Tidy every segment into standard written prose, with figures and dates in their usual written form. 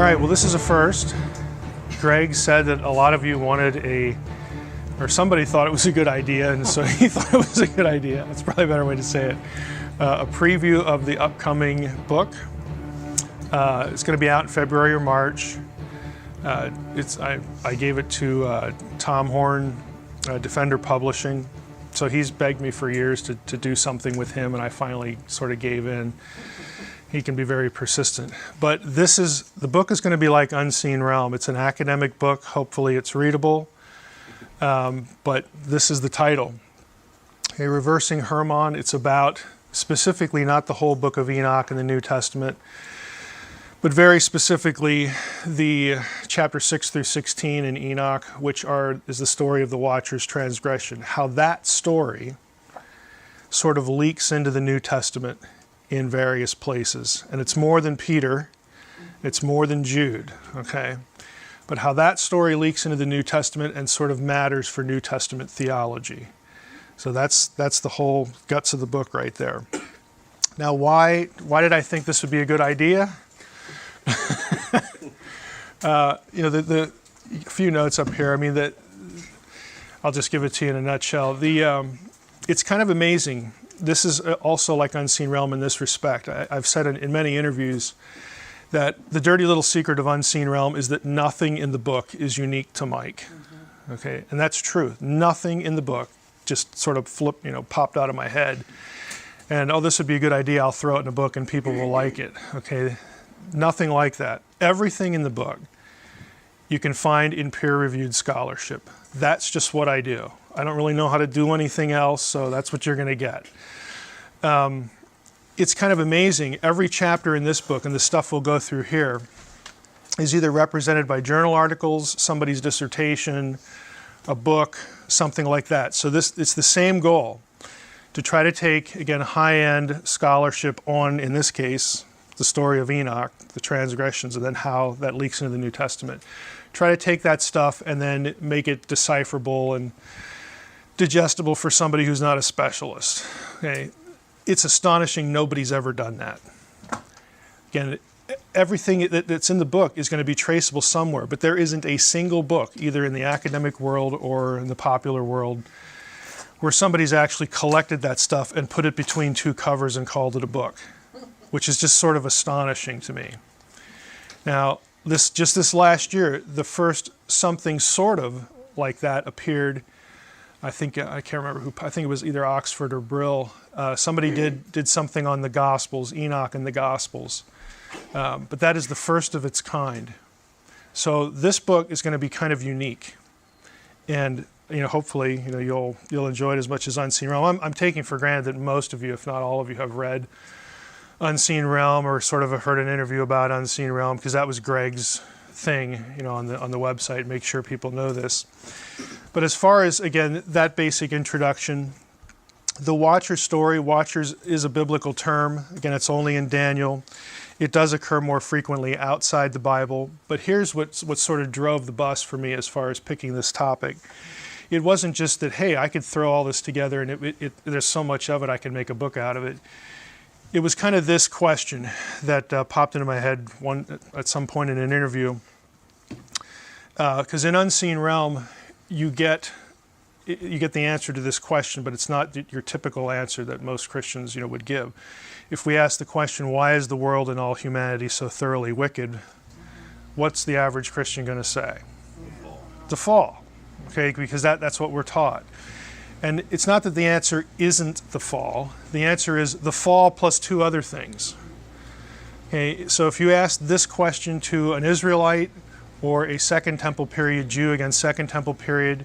right, well, this is a first. Greg said that a lot of you wanted or somebody thought it was a good idea, and so he thought it was a good idea. That's probably a better way to say it. A preview of the upcoming book. It's going to be out in February or March. I gave it to Tom Horn, Defender Publishing. So he's begged me for years to do something with him, and I finally sort of gave in. He can be very persistent. But the book is going to be like Unseen Realm. It's an academic book. Hopefully it's readable. But this is the title. Okay, Reversing Hermon. It's about specifically not the whole book of Enoch in the New Testament, but very specifically the chapter 6 through 16 in Enoch, which is the story of the Watchers' transgression. How that story sort of leaks into the New Testament in various places. And it's more than Peter, it's more than Jude, okay? But how that story leaks into the New Testament and sort of matters for New Testament theology. So that's the whole guts of the book right there. Now, why did I think this would be a good idea? The few notes up here. I mean, I'll just give it to you in a nutshell. It's kind of amazing. This is also like Unseen Realm in this respect. I've said in many interviews that the dirty little secret of Unseen Realm is that nothing in the book is unique to Mike. Mm-hmm. Okay, and that's true. Nothing in the book just sort of popped out of my head. And, this would be a good idea. I'll throw it in a book and people will like it. Okay, nothing like that. Everything in the book you can find in peer-reviewed scholarship. That's just what I do. I don't really know how to do anything else, so that's what you're going to get. It's kind of amazing. Every chapter in this book, and the stuff we'll go through here, is either represented by journal articles, somebody's dissertation, a book, something like that. So it's the same goal, to try to take, again, high-end scholarship on, in this case, the story of Enoch, the transgressions, and then how that leaks into the New Testament. Try to take that stuff and then make it decipherable and digestible for somebody who's not a specialist. Okay, it's astonishing nobody's ever done that. Again, everything that's in the book is going to be traceable somewhere, but there isn't a single book, either in the academic world or in the popular world, where somebody's actually collected that stuff and put it between two covers and called it a book, which is just sort of astonishing to me. Now, this last year, the first something sort of like that appeared. I can't remember who. I think it was either Oxford or Brill. Somebody did something on the Gospels, Enoch and the Gospels, but that is the first of its kind. So this book is going to be kind of unique, and hopefully you'll enjoy it as much as Unseen Realm. I'm taking for granted that most of you, if not all of you, have read Unseen Realm or sort of have heard an interview about Unseen Realm, because that was Greg's thing, on the website. Make sure people know this. But as far as, again, that basic introduction, the Watcher story, Watchers is a biblical term. Again, it's only in Daniel. It does occur more frequently outside the Bible. But here's what sort of drove the bus for me as far as picking this topic. It wasn't just that, hey, I could throw all this together and there's so much of it I can make a book out of it. It was kind of this question that popped into my head at some point in an interview. Because in Unseen Realm, you get the answer to this question, but it's not your typical answer that most Christians would give. If we ask the question, why is the world and all humanity so thoroughly wicked, what's the average Christian going to say? The fall. Okay, because that's what we're taught. And it's not that the answer isn't the fall. The answer is the fall plus two other things. Okay, so if you ask this question to an Israelite or a Second Temple period Jew, again, Second Temple period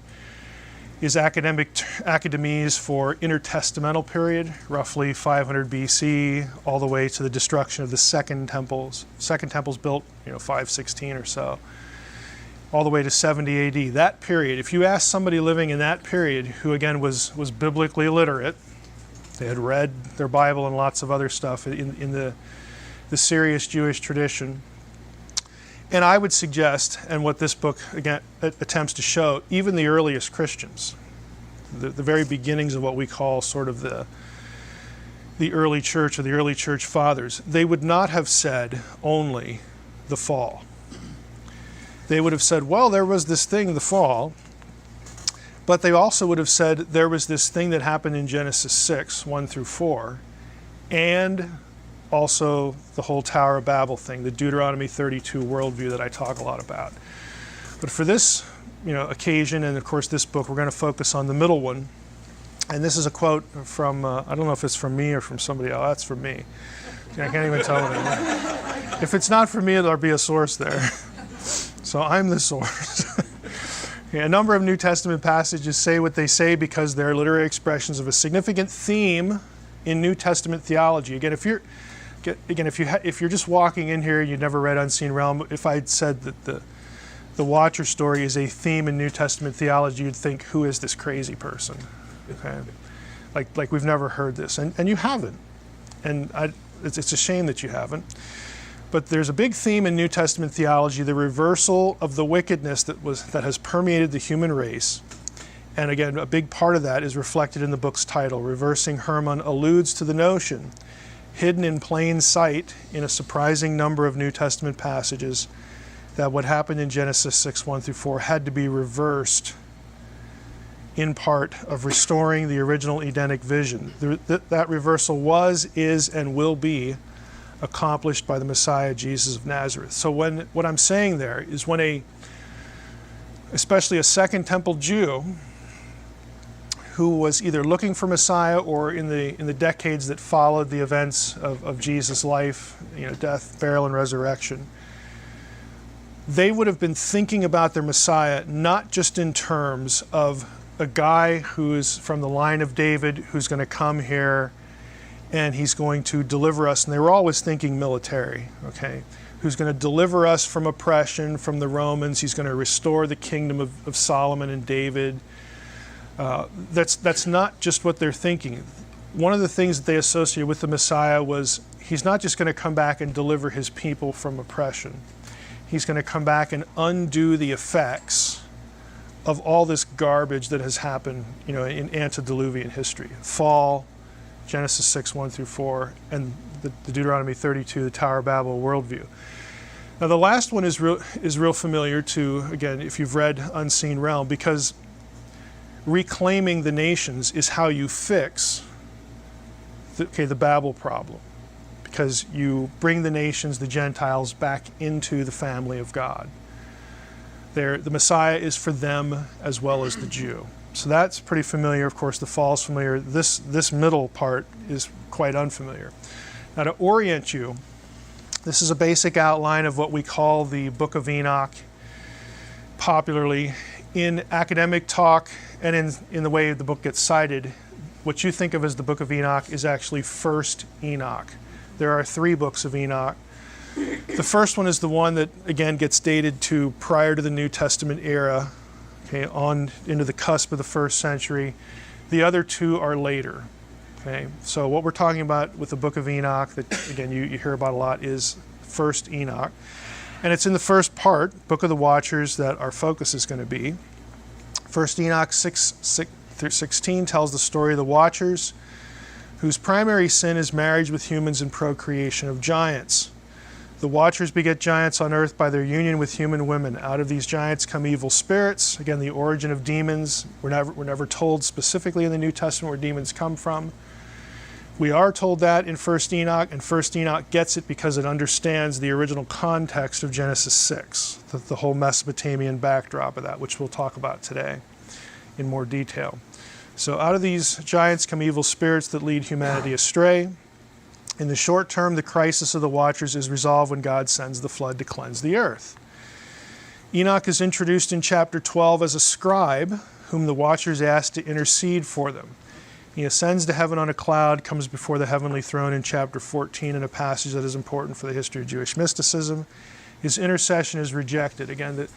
is academies for intertestamental period, roughly 500 BC, all the way to the destruction of the Second Temples. Second Temple's built, 516 or so, all the way to 70 AD. That period, if you ask somebody living in that period who, again, was biblically literate, they had read their Bible and lots of other stuff in the serious Jewish tradition. And I would suggest, and what this book, again, attempts to show, even the earliest Christians, the very beginnings of what we call sort of the early church or the early church fathers, they would not have said only the fall. they would have said, well, there was this thing, the fall, but they also would have said there was this thing that happened in Genesis 6, 1 through 4, and also the whole Tower of Babel thing, the Deuteronomy 32 worldview that I talk a lot about. But for this occasion, and of course this book, we're going to focus on the middle one. And this is a quote from, I don't know if it's from me or from somebody else. That's from me. I can't even tell anymore. If it's not from me, there'll be a source there. So I'm the source. A number of New Testament passages say what they say because they're literary expressions of a significant theme in New Testament theology. Again, if you're just walking in here and you've never read Unseen Realm, if I'd said that the Watcher story is a theme in New Testament theology, you'd think, who is this crazy person? Okay, like we've never heard this, and you haven't, and it's a shame that you haven't. But there's a big theme in New Testament theology: the reversal of the wickedness that has permeated the human race. And again, a big part of that is reflected in the book's title. Reversing Hermon alludes to the notion, hidden in plain sight in a surprising number of New Testament passages, that what happened in Genesis 6, 1 through 4 had to be reversed in part of restoring the original Edenic vision. That reversal was, is, and will be accomplished by the Messiah, Jesus of Nazareth. So what I'm saying there is when especially a Second Temple Jew who was either looking for Messiah or in the decades that followed the events of Jesus' life, death, burial, and resurrection, they would have been thinking about their Messiah not just in terms of a guy who's from the line of David who's going to come here and he's going to deliver us. And they were always thinking military, okay? Who's going to deliver us from oppression from the Romans. He's going to restore the kingdom of Solomon and David. That's not just what they're thinking. One of the things that they associated with the Messiah was he's not just going to come back and deliver his people from oppression. He's going to come back and undo the effects of all this garbage that has happened, in antediluvian history. Fall, Genesis 6, 1 through 4, and the Deuteronomy 32, the Tower of Babel worldview. Now the last one is real familiar to, again, if you've read Unseen Realm, because reclaiming the nations is how you fix the Babel problem. Because you bring the nations, the Gentiles, back into the family of God. The Messiah is for them as well as the Jew. So that's pretty familiar. Of course, the fall is familiar. This middle part is quite unfamiliar. Now, to orient you, this is a basic outline of what we call the Book of Enoch, popularly in academic talk and in the way the book gets cited. What you think of as the Book of Enoch is actually First Enoch. There are 3 books of Enoch. The first one is the one that, again, gets dated to prior to the New Testament era, okay, on into the cusp of the 1st century. The other 2 are later. Okay, so what we're talking about with the Book of Enoch, that again you hear about a lot, is First Enoch, and it's in the first part, Book of the Watchers, that our focus is going to be. First Enoch 6 through 16 tells the story of the Watchers, whose primary sin is marriage with humans and procreation of giants. The Watchers beget giants on earth by their union with human women. Out of these giants come evil spirits. Again, the origin of demons. We're never told specifically in the New Testament where demons come from. We are told that in First Enoch, and First Enoch gets it because it understands the original context of Genesis 6, the whole Mesopotamian backdrop of that, which we'll talk about today in more detail. So out of these giants come evil spirits that lead humanity astray. In the short term, the crisis of the Watchers is resolved when God sends the flood to cleanse the earth. Enoch is introduced in chapter 12 as a scribe, whom the Watchers ask to intercede for them. He ascends to heaven on a cloud, comes before the heavenly throne in chapter 14 in a passage that is important for the history of Jewish mysticism. His intercession is rejected. Again,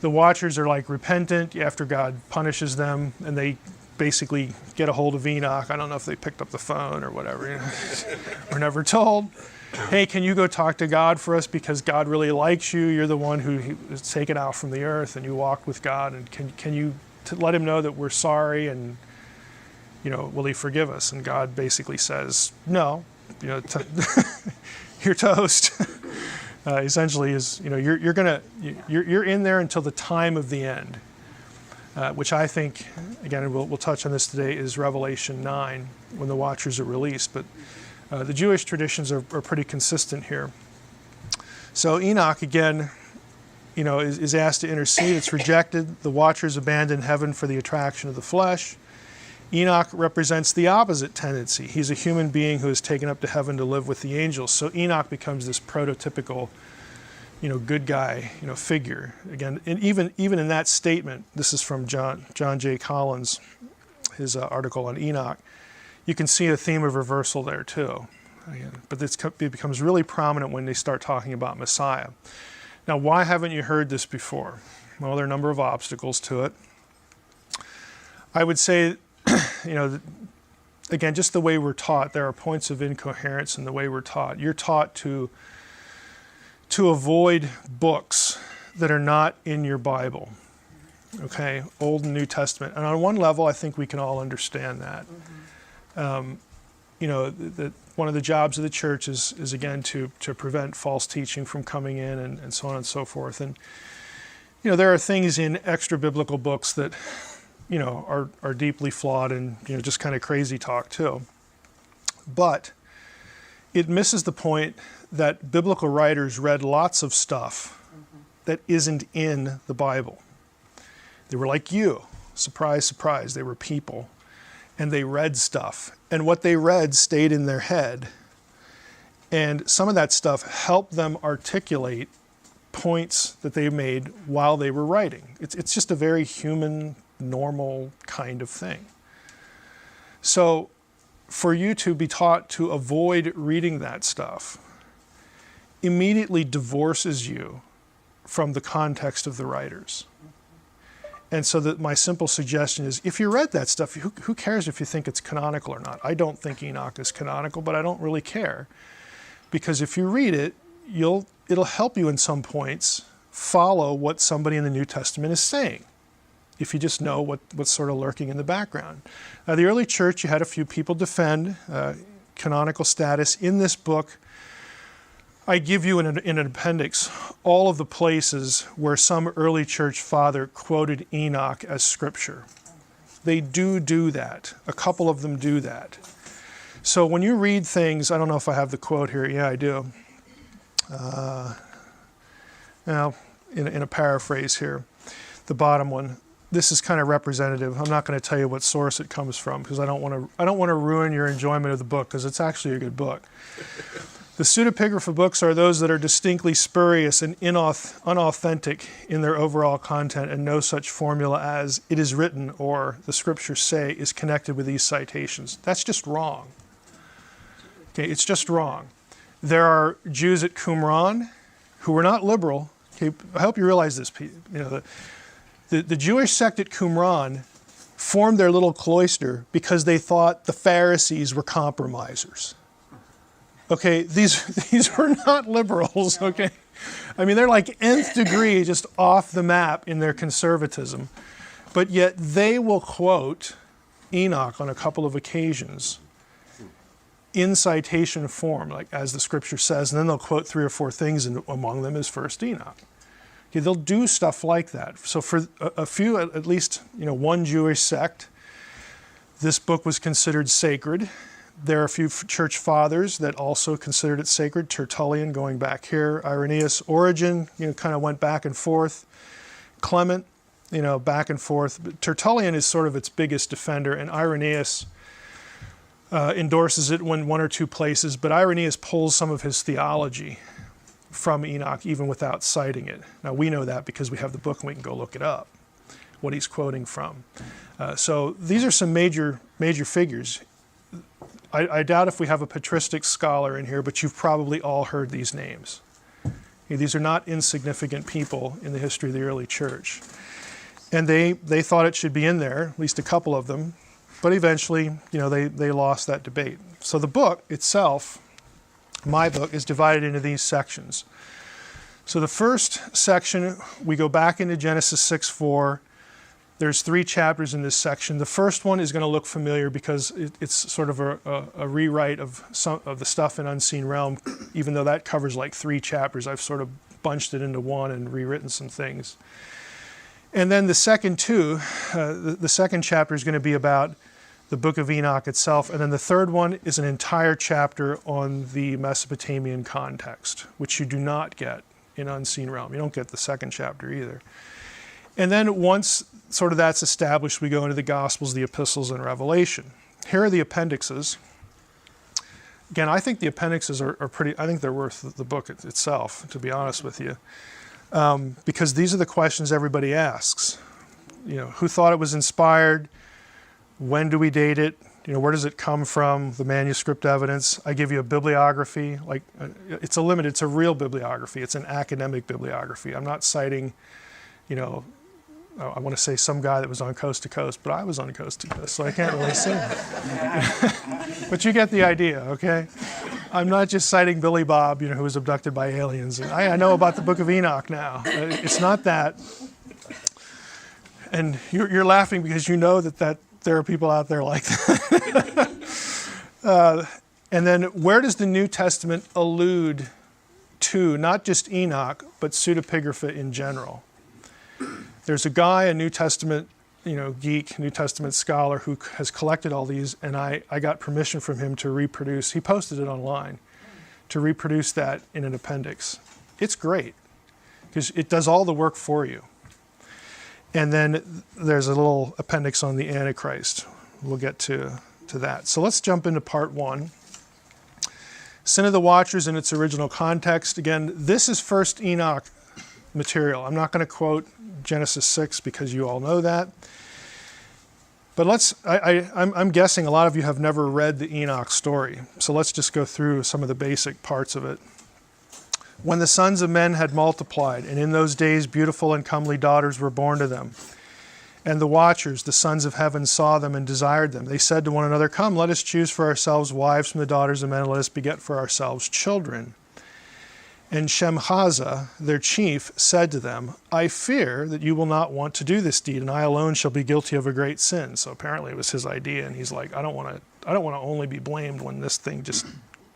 the Watchers are like repentant after God punishes them, and they basically get a hold of Enoch. I don't know if they picked up the phone or whatever. We're never told. Hey, can you go talk to God for us because God really likes you? You're the one who was taken out from the earth and you walked with God. And can you let him know that we're sorry and, will he forgive us? And God basically says, no, you're toast. essentially is, you're in there until the time of the end, which I think, again, we'll touch on this today, is Revelation 9, when the Watchers are released. But the Jewish traditions are pretty consistent here. So Enoch, again, is asked to intercede. It's rejected. The Watchers abandon heaven for the attraction of the flesh. Enoch represents the opposite tendency. He's a human being who is taken up to heaven to live with the angels. So Enoch becomes this prototypical, good guy, figure. Again, and even in that statement, this is from John J. Collins, his article on Enoch, you can see a theme of reversal there too. Again, but it becomes really prominent when they start talking about Messiah. Now, why haven't you heard this before? Well, there are a number of obstacles to it. I would say, again, just the way we're taught, there are points of incoherence in the way we're taught. You're taught to avoid books that are not in your Bible, okay, Old and New Testament. And on one level, I think we can all understand that. One of the jobs of the church is again, to prevent false teaching from coming in and so on and so forth. And, there are things in extra biblical books that, are deeply flawed and, just kind of crazy talk too. But it misses the point that biblical writers read lots of stuff that isn't in the Bible. They were like you. Surprise, surprise. They were people. And they read stuff. And what they read stayed in their head. And some of that stuff helped them articulate points that they made while they were writing. It's just a very human, normal kind of thing. So for you to be taught to avoid reading that stuff immediately divorces you from the context of the writers. And so my simple suggestion is, if you read that stuff, who cares if you think it's canonical or not? I don't think Enoch is canonical, but I don't really care. Because if you read it, it'll help you in some points follow what somebody in the New Testament is saying, if you just know what's sort of lurking in the background. Now, the early church, you had a few people defend canonical status. In this book, I give you in an appendix all of the places where some early church father quoted Enoch as scripture. They do that. A couple of them do that. So when you read things, I don't know if I have the quote here. Yeah, I do. Now, in a paraphrase here, the bottom one. This is kind of representative. I'm not going to tell you what source it comes from because I don't want to ruin your enjoyment of the book, because it's actually a good book. The pseudepigrapha books are those that are distinctly spurious and unauthentic in their overall content, and no such formula as "it is written" or "the scriptures say" is connected with these citations. That's just wrong. Okay, it's just wrong. There are Jews at Qumran who were not liberal. Okay, I hope you realize this. The Jewish sect at Qumran formed their little cloister because they thought the Pharisees were compromisers. Okay, these were not liberals, okay? I mean, they're like nth degree just off the map in their conservatism. But yet they will quote Enoch on a couple of occasions in citation form, like as the scripture says, and then they'll quote 3 or 4 things, and among them is 1 Enoch. Okay, they'll do stuff like that. So for a few, at least one Jewish sect, this book was considered sacred. There are a few church fathers that also considered it sacred. Tertullian, going back here, Irenaeus, Origen, kind of went back and forth. Clement, back and forth. But Tertullian is sort of its biggest defender, and Irenaeus endorses it in 1 or 2 places, but Irenaeus pulls some of his theology from Enoch even without citing it. Now, we know that because we have the book and we can go look it up, what he's quoting from. So these are some major figures. I doubt if we have a patristic scholar in here, but you've probably all heard these names. Okay, these are not insignificant people in the history of the early church. And they thought it should be in there, at least a couple of them, but eventually, they lost that debate. So the book itself, my book, is divided into these sections. So the first section, we go back into Genesis 6:4. There's 3 chapters in this section. The first one is going to look familiar because it's sort of a rewrite of some of the stuff in Unseen Realm, even though that covers like 3 chapters. I've sort of bunched it into one and rewritten some things. And then the second 2, the second chapter is going to be about the Book of Enoch itself, and then the third one is an entire chapter on the Mesopotamian context, which you do not get in Unseen Realm. You don't get the second chapter either. And then once sort of that's established, we go into the Gospels, the Epistles, and Revelation. Here are the appendixes. Again, I think the appendixes are pretty, I think they're worth the book itself, to be honest with you. Because these are the questions everybody asks. You know, who thought it was inspired? When do we date it? You know, where does it come from? The manuscript evidence. I give you a bibliography. Like, it's a real bibliography. It's an academic bibliography. I'm not citing, you know, I want to say some guy that was on Coast to Coast, but I was on Coast to Coast, so I can't really say that. But you get the idea, okay? I'm not just citing Billy Bob, you know, who was abducted by aliens. And I know about the Book of Enoch now. It's not that. And you're laughing because you know that there are people out there like that. And then where does the New Testament allude to, not just Enoch, but pseudepigrapha in general? There's a guy, a New Testament, you know, geek, New Testament scholar who has collected all these, and I got permission from him to reproduce. He posted it online to reproduce that in an appendix. It's great because it does all the work for you. And then there's a little appendix on the Antichrist. We'll get to that. So let's jump into part 1. Sin of the Watchers in its original context. Again, this is first Enoch material. I'm not going to quote Genesis 6 because you all know that. But I'm guessing a lot of you have never read the Enoch story. So let's just go through some of the basic parts of it. When the sons of men had multiplied, and in those days beautiful and comely daughters were born to them, and the watchers, the sons of heaven, saw them and desired them, they said to one another, come, let us choose for ourselves wives from the daughters of men, and let us beget for ourselves children. And Shemhaza, their chief, said to them, I fear that you will not want to do this deed, and I alone shall be guilty of a great sin. So apparently it was his idea, and he's like, I don't want to only be blamed when this thing just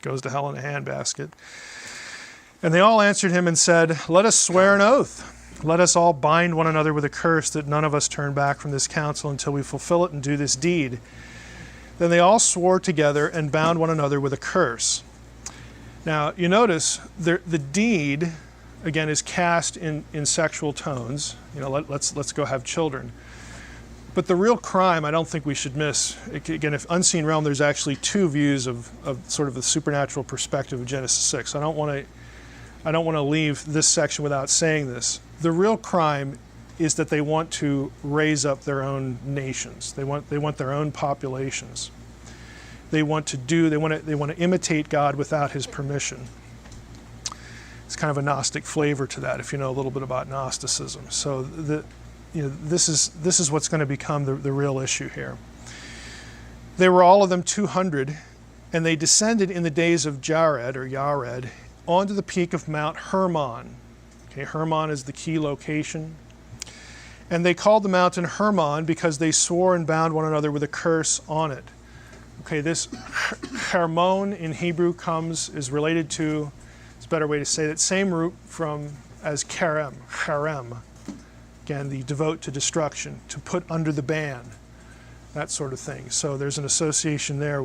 goes to hell in a handbasket. And they all answered him and said, let us swear an oath. Let us all bind one another with a curse, that none of us turn back from this counsel until we fulfill it and do this deed. Then they all swore together and bound one another with a curse. Now, you notice the deed, again, is cast in sexual tones. You know, let's go have children. But the real crime, I don't think we should miss. Again, if Unseen Realm, there's actually 2 views of sort of the supernatural perspective of Genesis 6. I don't want to leave this section without saying this. The real crime is that they want to raise up their own nations. They want their own populations. They want to imitate God without his permission. It's kind of a Gnostic flavor to that, if you know a little bit about Gnosticism. So this is what's going to become the real issue here. They were all of them 200, and they descended in the days of Yared, onto the peak of Mount Hermon. Okay, Hermon is the key location. And they called the mountain Hermon because they swore and bound one another with a curse on it. Okay, this Hermon in Hebrew is related to, it's a better way to say that, same root as Harem. Again, the devote to destruction, to put under the ban, that sort of thing. So there's an association there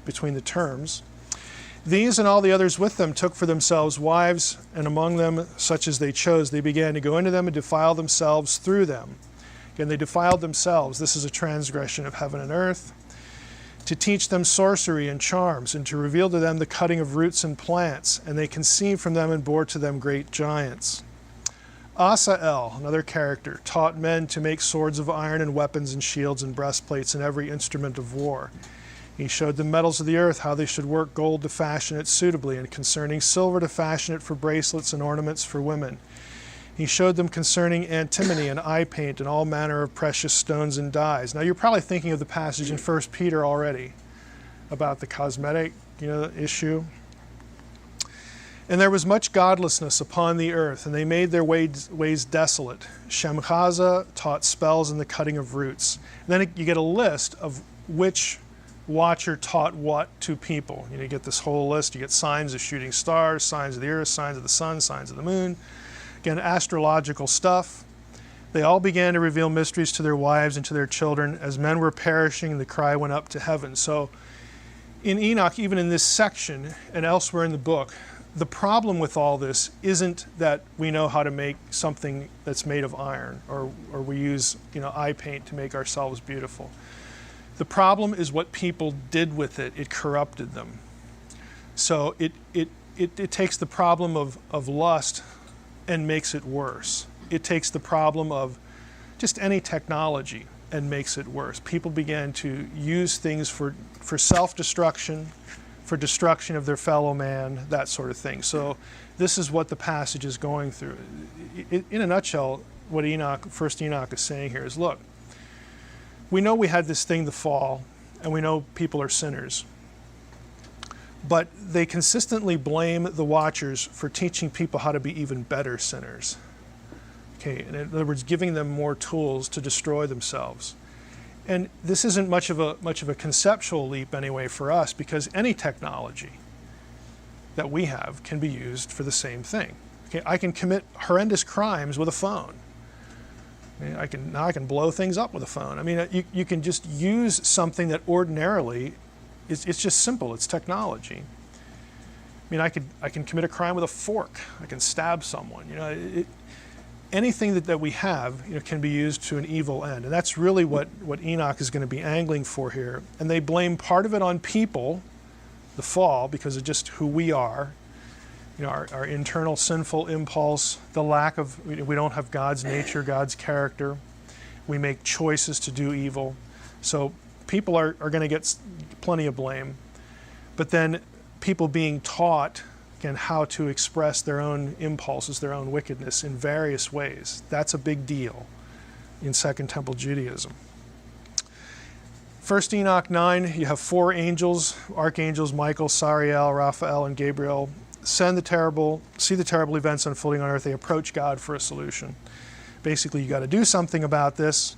between the terms. These and all the others with them took for themselves wives, and among them such as they chose. They began to go into them and defile themselves through them. Again, they defiled themselves. This is a transgression of heaven and earth. To teach them sorcery and charms, and to reveal to them the cutting of roots and plants. And they conceived from them and bore to them great giants. Asael, another character, taught men to make swords of iron and weapons and shields and breastplates and every instrument of war. He showed them metals of the earth, how they should work gold to fashion it suitably, and concerning silver to fashion it for bracelets and ornaments for women. He showed them concerning antimony and eye paint and all manner of precious stones and dyes. Now you're probably thinking of the passage in 1 Peter already about the cosmetic, issue. And there was much godlessness upon the earth, and they made their ways desolate. Shemchaza taught spells and the cutting of roots. And then you get a list of which watcher taught what to people. You get this whole list. You get signs of shooting stars, signs of the earth, signs of the sun, signs of the moon. Again, astrological stuff. They all began to reveal mysteries to their wives and to their children. As men were perishing, the cry went up to heaven. So in Enoch, even in this section and elsewhere in the book, the problem with all this isn't that we know how to make something that's made of iron, or we use eye paint to make ourselves beautiful. The problem is what people did with it. It corrupted them. So it takes the problem of lust and makes it worse. It takes the problem of just any technology and makes it worse. People began to use things for self-destruction, for destruction of their fellow man, that sort of thing. So this is what the passage is going through. In a nutshell, what First Enoch is saying here is, look, we know we had this thing, the fall, and we know people are sinners. But they consistently blame the Watchers for teaching people how to be even better sinners. Okay, in other words, giving them more tools to destroy themselves. And this isn't much of a conceptual leap anyway for us, because any technology that we have can be used for the same thing. Okay, I can commit horrendous crimes with a phone. I can blow things up with a phone. I mean, you can just use something that ordinarily it's just simple. It's technology. I mean, I can commit a crime with a fork. I can stab someone. Anything that we have, can be used to an evil end, and that's really what Enoch is going to be angling for here. And they blame part of it on people, the fall, because of just who we are, our internal sinful impulse, the lack of, we don't have God's nature, God's character. We make choices to do evil. So people are going to get plenty of blame. But then people being taught, again, how to express their own impulses, their own wickedness in various ways. That's a big deal in Second Temple Judaism. First Enoch 9, you have 4 angels, archangels Michael, Sariel, Raphael, and Gabriel. See the terrible events unfolding on earth. They approach God for a solution. Basically, you got to do something about this.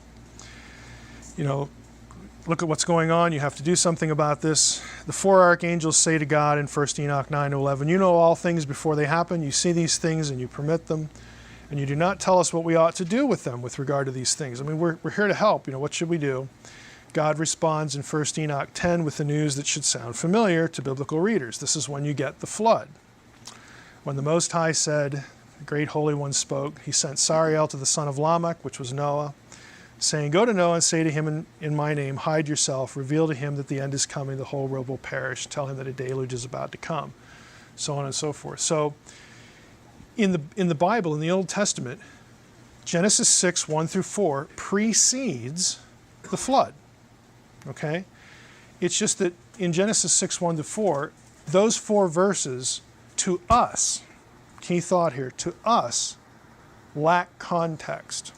Look at what's going on. You have to do something about this. The 4 archangels say to God in 1 Enoch 9:11, you know all things before they happen. You see these things and you permit them. And you do not tell us what we ought to do with them with regard to these things. I mean, we're here to help. What should we do? God responds in 1 Enoch 10 with the news that should sound familiar to biblical readers. This is when you get the flood. When the Most High said, the great Holy One spoke, he sent Sariel to the son of Lamech, which was Noah, saying, go to Noah and say to him in my name, hide yourself, reveal to him that the end is coming, the whole world will perish, tell him that a deluge is about to come, so on and so forth. So in the Bible, in the Old Testament, Genesis 6, 1 through 4 precedes the flood. Okay? It's just that in Genesis 6, 1 to 4, those 4 verses to us, key thought here, to us lack context.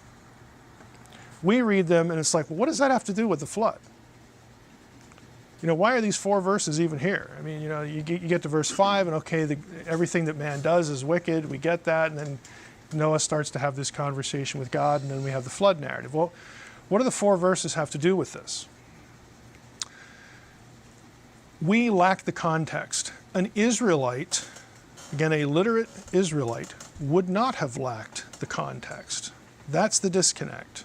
We read them and it's like, well, what does that have to do with the flood? Why are these 4 verses even here? I mean, you get to verse 5 and okay, everything that man does is wicked. We get that. And then Noah starts to have this conversation with God, and then we have the flood narrative. Well, what do the 4 verses have to do with this? We lack the context. An Israelite, again, a literate Israelite, would not have lacked the context. That's the disconnect.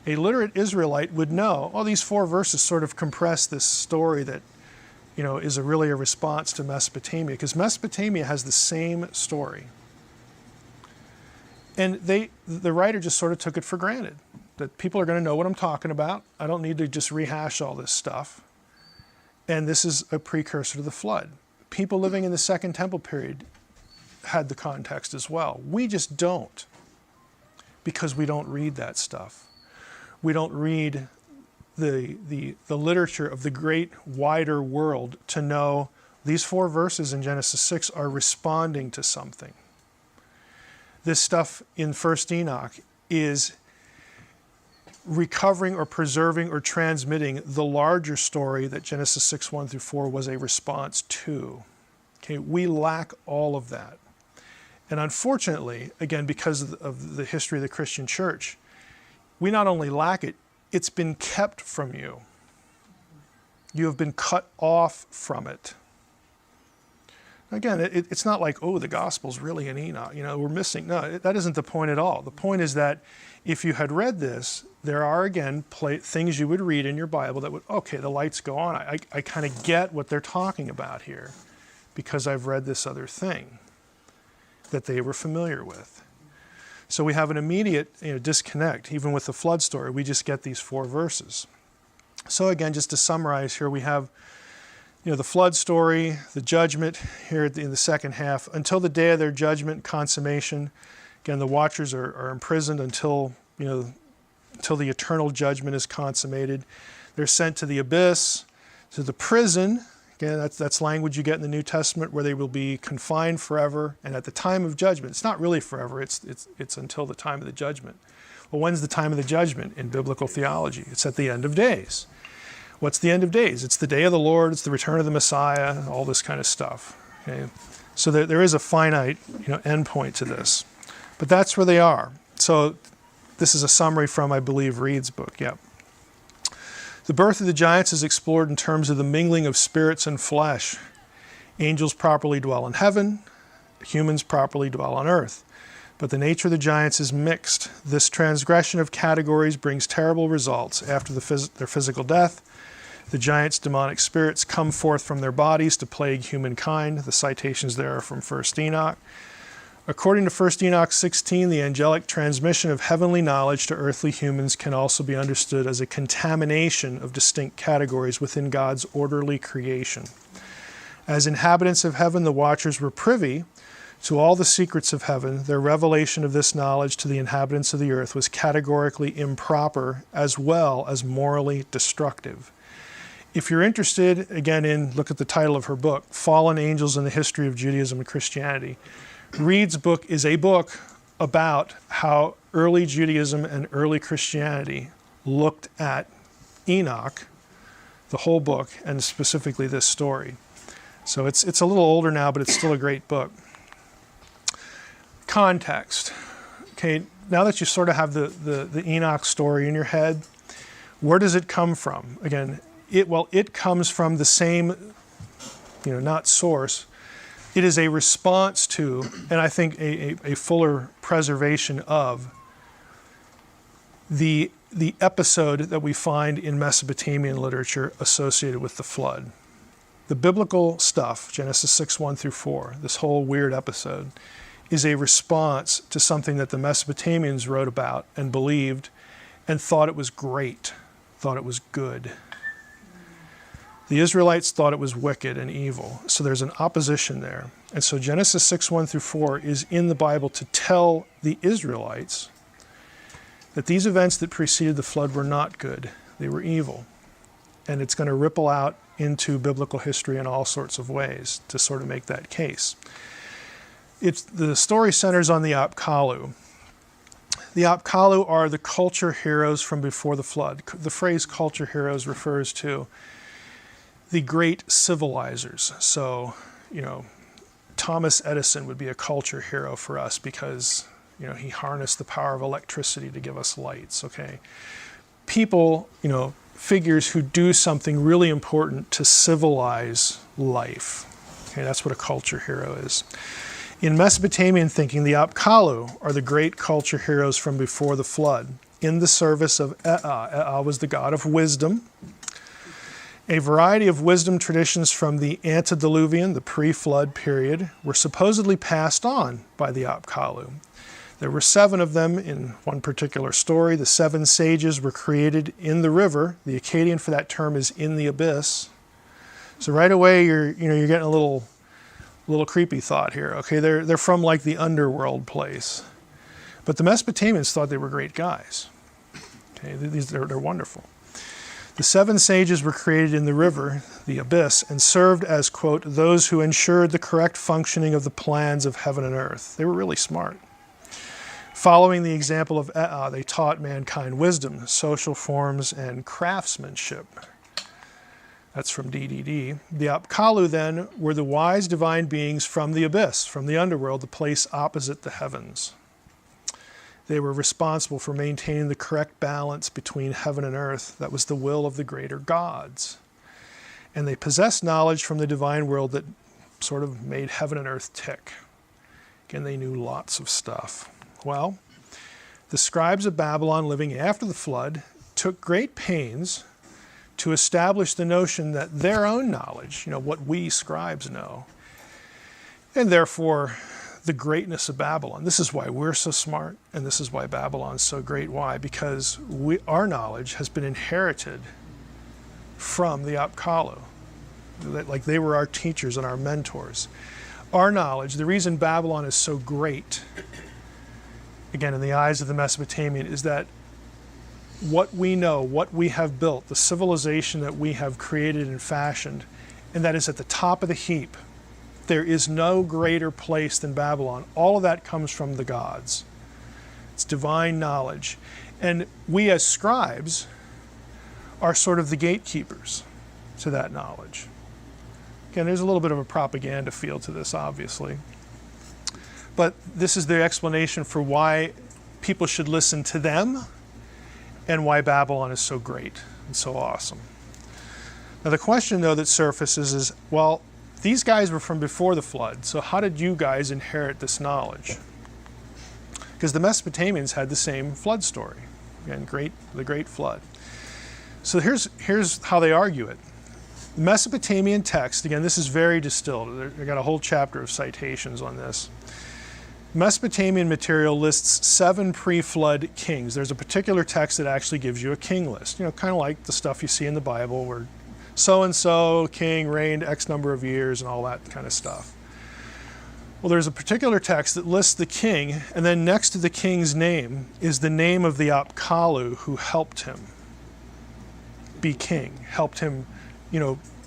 A literate Israelite would know, oh, these 4 verses sort of compress this story that, is really a response to Mesopotamia, because Mesopotamia has the same story. And the writer just sort of took it for granted, that people are going to know what I'm talking about. I don't need to just rehash all this stuff. And this is a precursor to the flood. People living in the Second Temple period had the context as well. We just don't, because we don't read that stuff. We don't read the literature of the great wider world to know these 4 verses in Genesis 6 are responding to something. This stuff in 1 Enoch is recovering or preserving or transmitting the larger story that Genesis 6, 1 through 4 was a response to. Okay, we lack all of that. And unfortunately, again, because of the history of the Christian church, we not only lack it, it's been kept from you. You have been cut off from it. Again, it's not like, oh, the gospel's really in Enoch, we're missing. No, that isn't the point at all. The point is that if you had read this, there are, again, things you would read in your Bible that would, okay, the lights go on. I kind of get what they're talking about here because I've read this other thing that they were familiar with. So we have an immediate disconnect. Even with the flood story, we just get these 4 verses. So again, just to summarize here, we have the flood story, the judgment here in the second half. Until the day of their judgment consummation, again, the watchers are imprisoned until the eternal judgment is consummated. They're sent to the abyss, to the prison. Again, that's language you get in the New Testament where they will be confined forever. And at the time of judgment, it's not really forever, it's until the time of the judgment. Well, when's the time of the judgment in biblical theology? It's at the end of days. What's the end of days? It's the day of the Lord, it's the return of the Messiah, all this kind of stuff. Okay? So there is a finite end point to this. But that's where they are. So this is a summary from, I believe, Reed's book. Yep. The birth of the giants is explored in terms of the mingling of spirits and flesh. Angels properly dwell in heaven, humans properly dwell on earth. But the nature of the giants is mixed. This transgression of categories brings terrible results. After their physical death, the giants' demonic spirits come forth from their bodies to plague humankind. The citations there are from 1 Enoch. According to 1 Enoch 16, the angelic transmission of heavenly knowledge to earthly humans can also be understood as a contamination of distinct categories within God's orderly creation. As inhabitants of heaven, the watchers were privy to all the secrets of heaven. Their revelation of this knowledge to the inhabitants of the earth was categorically improper as well as morally destructive. If you're interested, again, look at the title of her book, Fallen Angels in the History of Judaism and Christianity. Reed's book is a book about how early Judaism and early Christianity looked at Enoch, the whole book, and specifically this story. So it's a little older now, but it's still a great book. Context. Okay, now that you sort of have the Enoch story in your head, where does it come from? Again, it comes from the same, not source. It is a response to, and I think a fuller preservation of, the episode that we find in Mesopotamian literature associated with the flood. The biblical stuff, Genesis 6:1 through 4, this whole weird episode, is a response to something that the Mesopotamians wrote about and believed and thought it was great, thought it was good. The Israelites thought it was wicked and evil. So there's an opposition there. And so Genesis 6:1 through 4 is in the Bible to tell the Israelites that these events that preceded the flood were not good. They were evil. And it's going to ripple out into biblical history in all sorts of ways to sort of make that case. The story centers on the Apkallu. The Apkallu are the culture heroes from before the flood. The phrase culture heroes refers to the great civilizers. So, Thomas Edison would be a culture hero for us because, he harnessed the power of electricity to give us lights, okay? People, figures who do something really important to civilize life. Okay, that's what a culture hero is. In Mesopotamian thinking, the Apkallu are the great culture heroes from before the flood in the service of Ea. Ea was the god of wisdom. A variety of wisdom traditions from the antediluvian, the pre-flood period, were supposedly passed on by the Apkallu. There were 7 of them in one particular story. The 7 sages were created in the river. The Akkadian for that term is in the abyss. So right away you're getting a little creepy thought here. Okay, they're from like the underworld place. But the Mesopotamians thought they were great guys. Okay, they're wonderful. The 7 sages were created in the river, the abyss, and served as, quote, those who ensured the correct functioning of the plans of heaven and earth. They were really smart. Following the example of Ea, they taught mankind wisdom, social forms, and craftsmanship. That's from DDD. The Apkallu then were the wise divine beings from the abyss, from the underworld, the place opposite the heavens. They were responsible for maintaining the correct balance between heaven and earth. That was the will of the greater gods. And they possessed knowledge from the divine world that sort of made heaven and earth tick. Again, they knew lots of stuff. Well, the scribes of Babylon living after the flood took great pains to establish the notion that their own knowledge, what we scribes know, and therefore the greatness of Babylon. This is why we're so smart, and this is why Babylon's so great. Why? Because our knowledge has been inherited from the Apkallu. Like they were our teachers and our mentors. Our knowledge, the reason Babylon is so great, again, in the eyes of the Mesopotamian, is that what we know, what we have built, the civilization that we have created and fashioned, and that is at the top of the heap. There is no greater place than Babylon. All of that comes from the gods. It's divine knowledge. And we as scribes are sort of the gatekeepers to that knowledge. Again, there's a little bit of a propaganda feel to this, obviously. But this is the explanation for why people should listen to them and why Babylon is so great and so awesome. Now the question, though, that surfaces is, well, these guys were from before the flood, so how did you guys inherit this knowledge? Because the Mesopotamians had the same flood story. Again, the great flood. So here's how they argue it. Mesopotamian text, again, this is very distilled. I got a whole chapter of citations on this. Mesopotamian material lists 7 pre-flood kings. There's a particular text that actually gives you a king list, kind of like the stuff you see in the Bible where so-and-so king reigned X number of years and all that kind of stuff. Well, there's a particular text that lists the king, and then next to the king's name is the name of the Apkallu who helped him be king, helped him,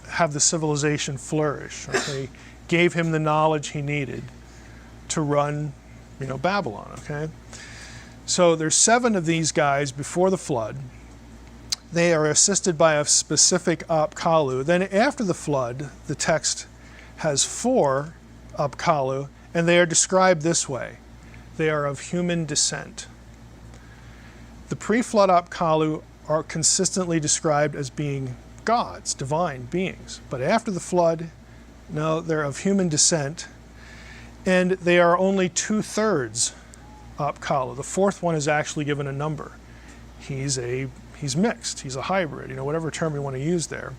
have the civilization flourish, okay? Gave him the knowledge he needed to run, Babylon, okay? So there's 7 of these guys before the flood. They are assisted by a specific Apkallu. Then after the flood, the text has 4 Apkallu, and they are described this way. They are of human descent. The pre-flood Apkallu are consistently described as being gods, divine beings. But after the flood, no, they're of human descent, and they are only 2/3 Apkallu. The 4th one is actually given a number. He's mixed, he's a hybrid, whatever term you want to use there.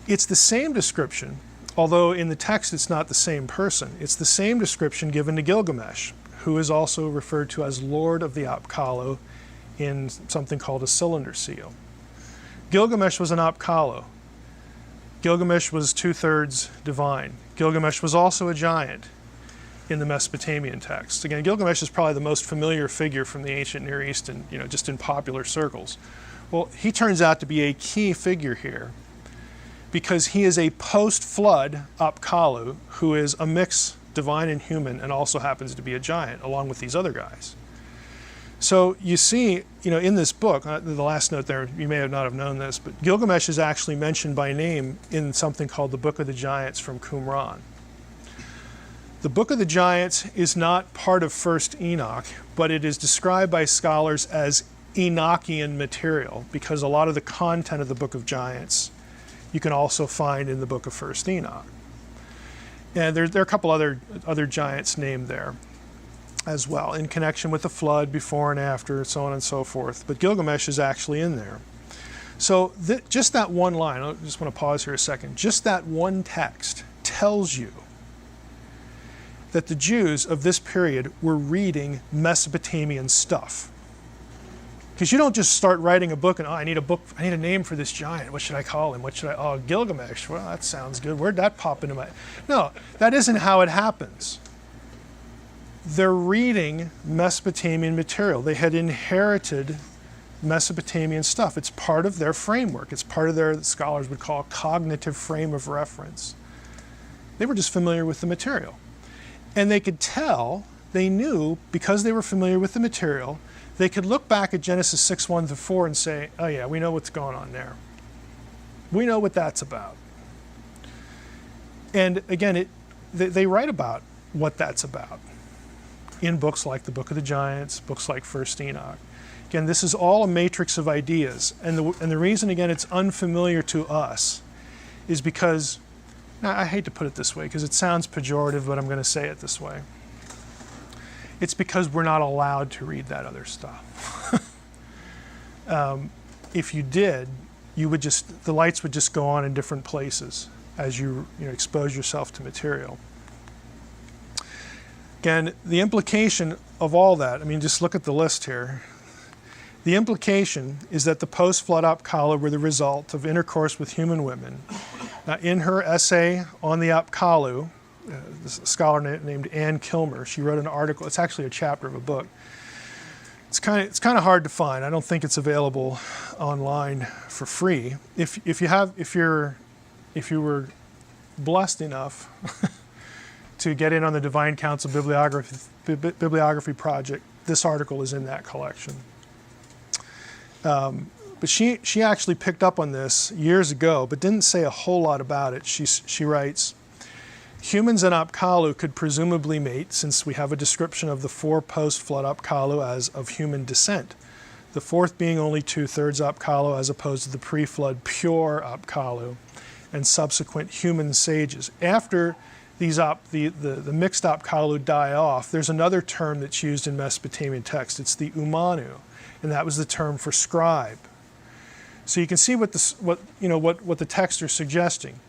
It's the same description, although in the text it's not the same person. It's the same description given to Gilgamesh, who is also referred to as Lord of the Apkallu in something called a cylinder seal. Gilgamesh was an Apkallu. Gilgamesh was 2/3 divine. Gilgamesh was also a giant in the Mesopotamian text. Again, Gilgamesh is probably the most familiar figure from the ancient Near East and just in popular circles. Well, he turns out to be a key figure here because he is a post-flood Apkallu who is a mix, divine and human, and also happens to be a giant along with these other guys. So you see, in this book, the last note there, you may not have known this, but Gilgamesh is actually mentioned by name in something called the Book of the Giants from Qumran. The Book of the Giants is not part of First Enoch, but it is described by scholars as Enochian material because a lot of the content of the Book of Giants you can also find in the Book of First Enoch. And there are a couple other giants named there as well, in connection with the flood, before and after, so on and so forth. But Gilgamesh is actually in there. So just that one line, I just want to pause here a second, just that one text tells you that the Jews of this period were reading Mesopotamian stuff. Because you don't just start writing a book and, I need a name for this giant. What should I call him? Gilgamesh. Well, that sounds good. Where'd that pop into my... No, that isn't how it happens. They're reading Mesopotamian material. They had inherited Mesopotamian stuff. It's part of their framework. It's part of their, scholars would call, cognitive frame of reference. They were just familiar with the material. And they could tell, they knew, because they were familiar with the material, they could look back at Genesis 6:1-4 and say, oh yeah, we know what's going on there. We know what that's about. And again, they write about what that's about in books like the Book of the Giants, books like First Enoch. Again, this is all a matrix of ideas. And the reason, again, it's unfamiliar to us is because, now I hate to put it this way because it sounds pejorative, but I'm going to say it this way. It's because we're not allowed to read that other stuff. If you did, the lights would just go on in different places as you expose yourself to material. Again, the implication of all that, I mean, just look at the list here. The implication is that the post-flood Apkallu were the result of intercourse with human women. Now, in her essay on the Apkallu, this scholar named Ann Kilmer, she wrote an article. It's actually a chapter of a book. It's kind of hard to find. I don't think it's available online for free. If you were blessed enough to get in on the Divine Council bibliography project, this article is in that collection. But she actually picked up on this years ago, but didn't say a whole lot about it. She writes, humans and Apkallu could presumably mate, since we have a description of the 4 post-flood Apkallu as of human descent, the 4th being only 2/3 Apkallu as opposed to the pre-flood pure Apkallu and subsequent human sages. After these the mixed Apkallu die off, there's another term that's used in Mesopotamian text. It's the umanu, and that was the term for scribe. So you can see what the texts are suggesting.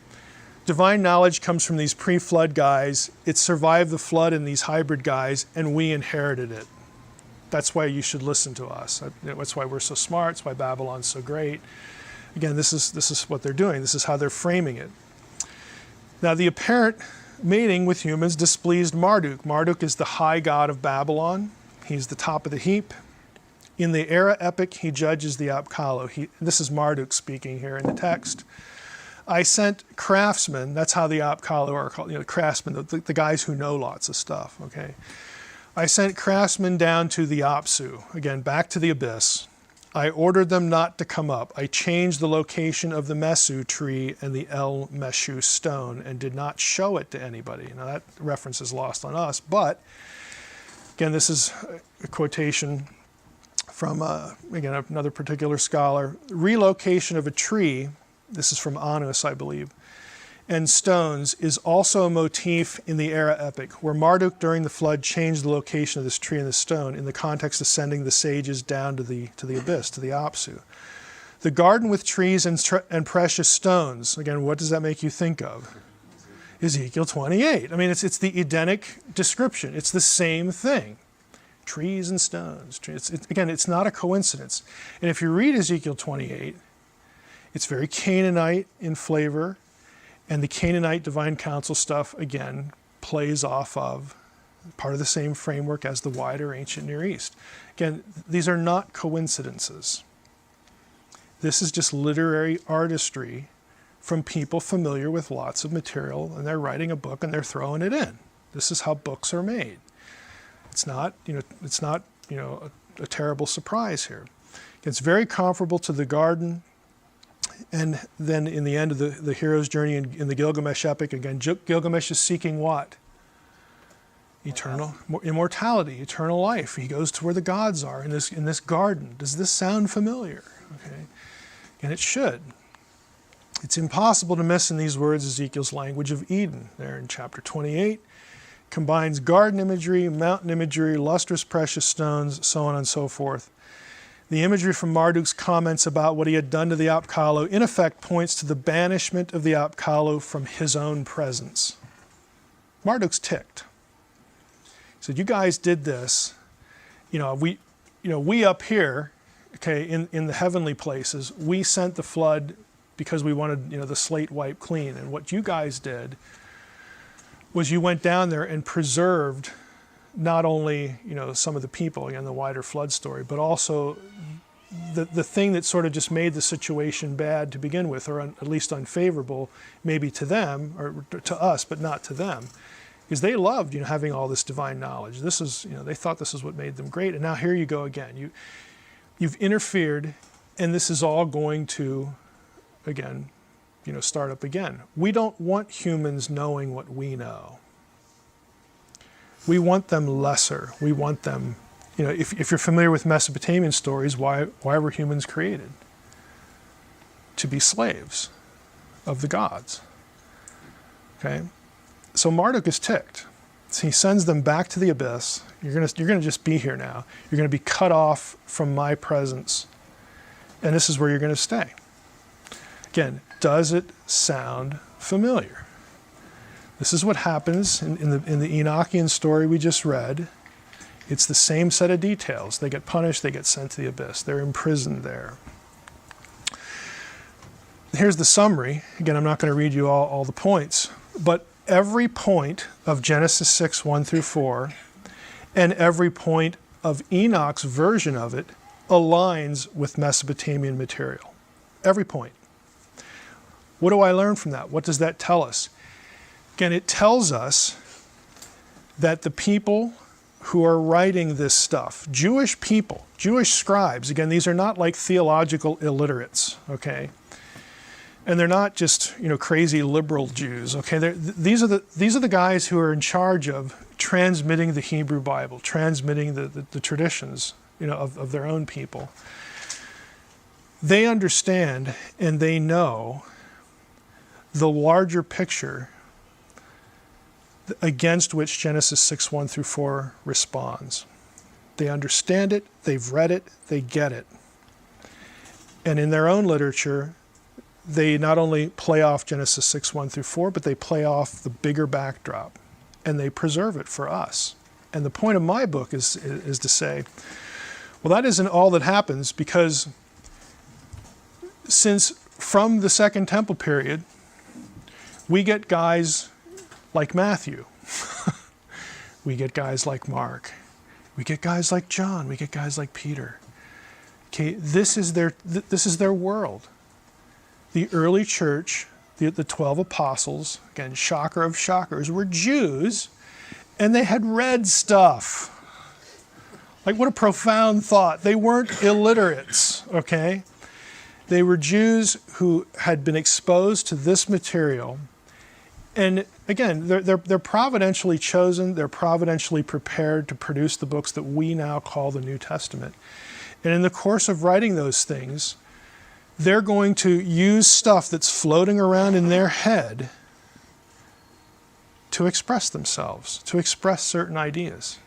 Divine knowledge comes from these pre-flood guys. It survived the flood in these hybrid guys, and we inherited it. That's why you should listen to us. That's why we're so smart. That's why Babylon's so great. Again, this is what they're doing. This is how they're framing it. Now, the apparent mating with humans displeased Marduk. Marduk is the high god of Babylon. He's the top of the heap. In the Era epic, he judges the Apkallu. This is Marduk speaking here in the text. I sent craftsmen, that's how the Apkallu are called, craftsmen, the guys who know lots of stuff, okay? I sent craftsmen down to the Apsu, again, back to the abyss. I ordered them not to come up. I changed the location of the Mesu tree and the El Meshu stone and did not show it to anybody. Now that reference is lost on us, but again, this is a quotation from, again, another particular scholar. Relocation of a tree, this is from Anus, I believe, and stones is also a motif in the Era epic, where Marduk during the flood changed the location of this tree and the stone in the context of sending the sages down to the abyss, to the Apsu. The garden with trees and precious stones, again, what does that make you think of? Ezekiel 28. I mean, it's the Edenic description. It's the same thing. Trees and stones. Again, it's not a coincidence. And if you read Ezekiel 28, it's very Canaanite in flavor, and the Canaanite Divine Council stuff, again, plays off of part of the same framework as the wider ancient Near East. Again, these are not coincidences. This is just literary artistry from people familiar with lots of material, and they're writing a book and they're throwing it in. This is how books are made. It's not a terrible surprise here. It's very comparable to the garden. And then in the end of the hero's journey in the Gilgamesh epic, again, Gilgamesh is seeking what? Eternal immortality, eternal life. He goes to where the gods are in this garden. Does this sound familiar? Okay, and it should. It's impossible to miss in these words Ezekiel's language of Eden. There in chapter 28, combines garden imagery, mountain imagery, lustrous precious stones, so on and so forth. The imagery from Marduk's comments about what he had done to the Apkallu, in effect, points to the banishment of the Apkallu from his own presence. Marduk's ticked. He said, "You guys did this. We up here, okay, in the heavenly places, we sent the flood because we wanted, the slate wiped clean. And what you guys did was you went down there and preserved." Not only, some of the people, again, the wider flood story, but also the thing that sort of just made the situation bad to begin with, or at least unfavorable, maybe to them, or to us, but not to them, is they loved, having all this divine knowledge. This is, they thought this is what made them great. And now here you go again. You've interfered, and this is all going to, again, start up again. We don't want humans knowing what we know. We want them lesser. We want them, if you're familiar with Mesopotamian stories, why were humans created? To be slaves of the gods. Okay? So Marduk is ticked. So he sends them back to the abyss. You're gonna just be here now. You're gonna be cut off from my presence. And this is where you're gonna stay. Again, does it sound familiar? This is what happens in the Enochian story we just read. It's the same set of details. They get punished, they get sent to the abyss. They're imprisoned there. Here's the summary. Again, I'm not going to read you all the points, but every point of Genesis 6, 1 through 4, and every point of Enoch's version of it aligns with Mesopotamian material. Every point. What do I learn from that? What does that tell us? Again, it tells us that the people who are writing this stuff, Jewish people, Jewish scribes, again, these are not like theological illiterates, okay? And they're not just, crazy liberal Jews, okay? These are the guys who are in charge of transmitting the Hebrew Bible, transmitting the traditions, of their own people. They understand and they know the larger picture against which Genesis 6, 1 through 4 responds. They understand it, they've read it, they get it. And in their own literature, they not only play off Genesis 6, 1 through 4, but they play off the bigger backdrop, and they preserve it for us. And the point of my book is to say, well, that isn't all that happens, because since from the Second Temple period, we get guys like Matthew, we get guys like Mark, we get guys like John, we get guys like Peter. Okay, this is their world. The early church, the 12 apostles, again, shocker of shockers, were Jews, and they had read stuff. Like, what a profound thought. They weren't illiterates, okay? They were Jews who had been exposed to this material. And again, they're providentially chosen, they're providentially prepared to produce the books that we now call the New Testament. And in the course of writing those things, they're going to use stuff that's floating around in their head to express themselves, to express certain ideas.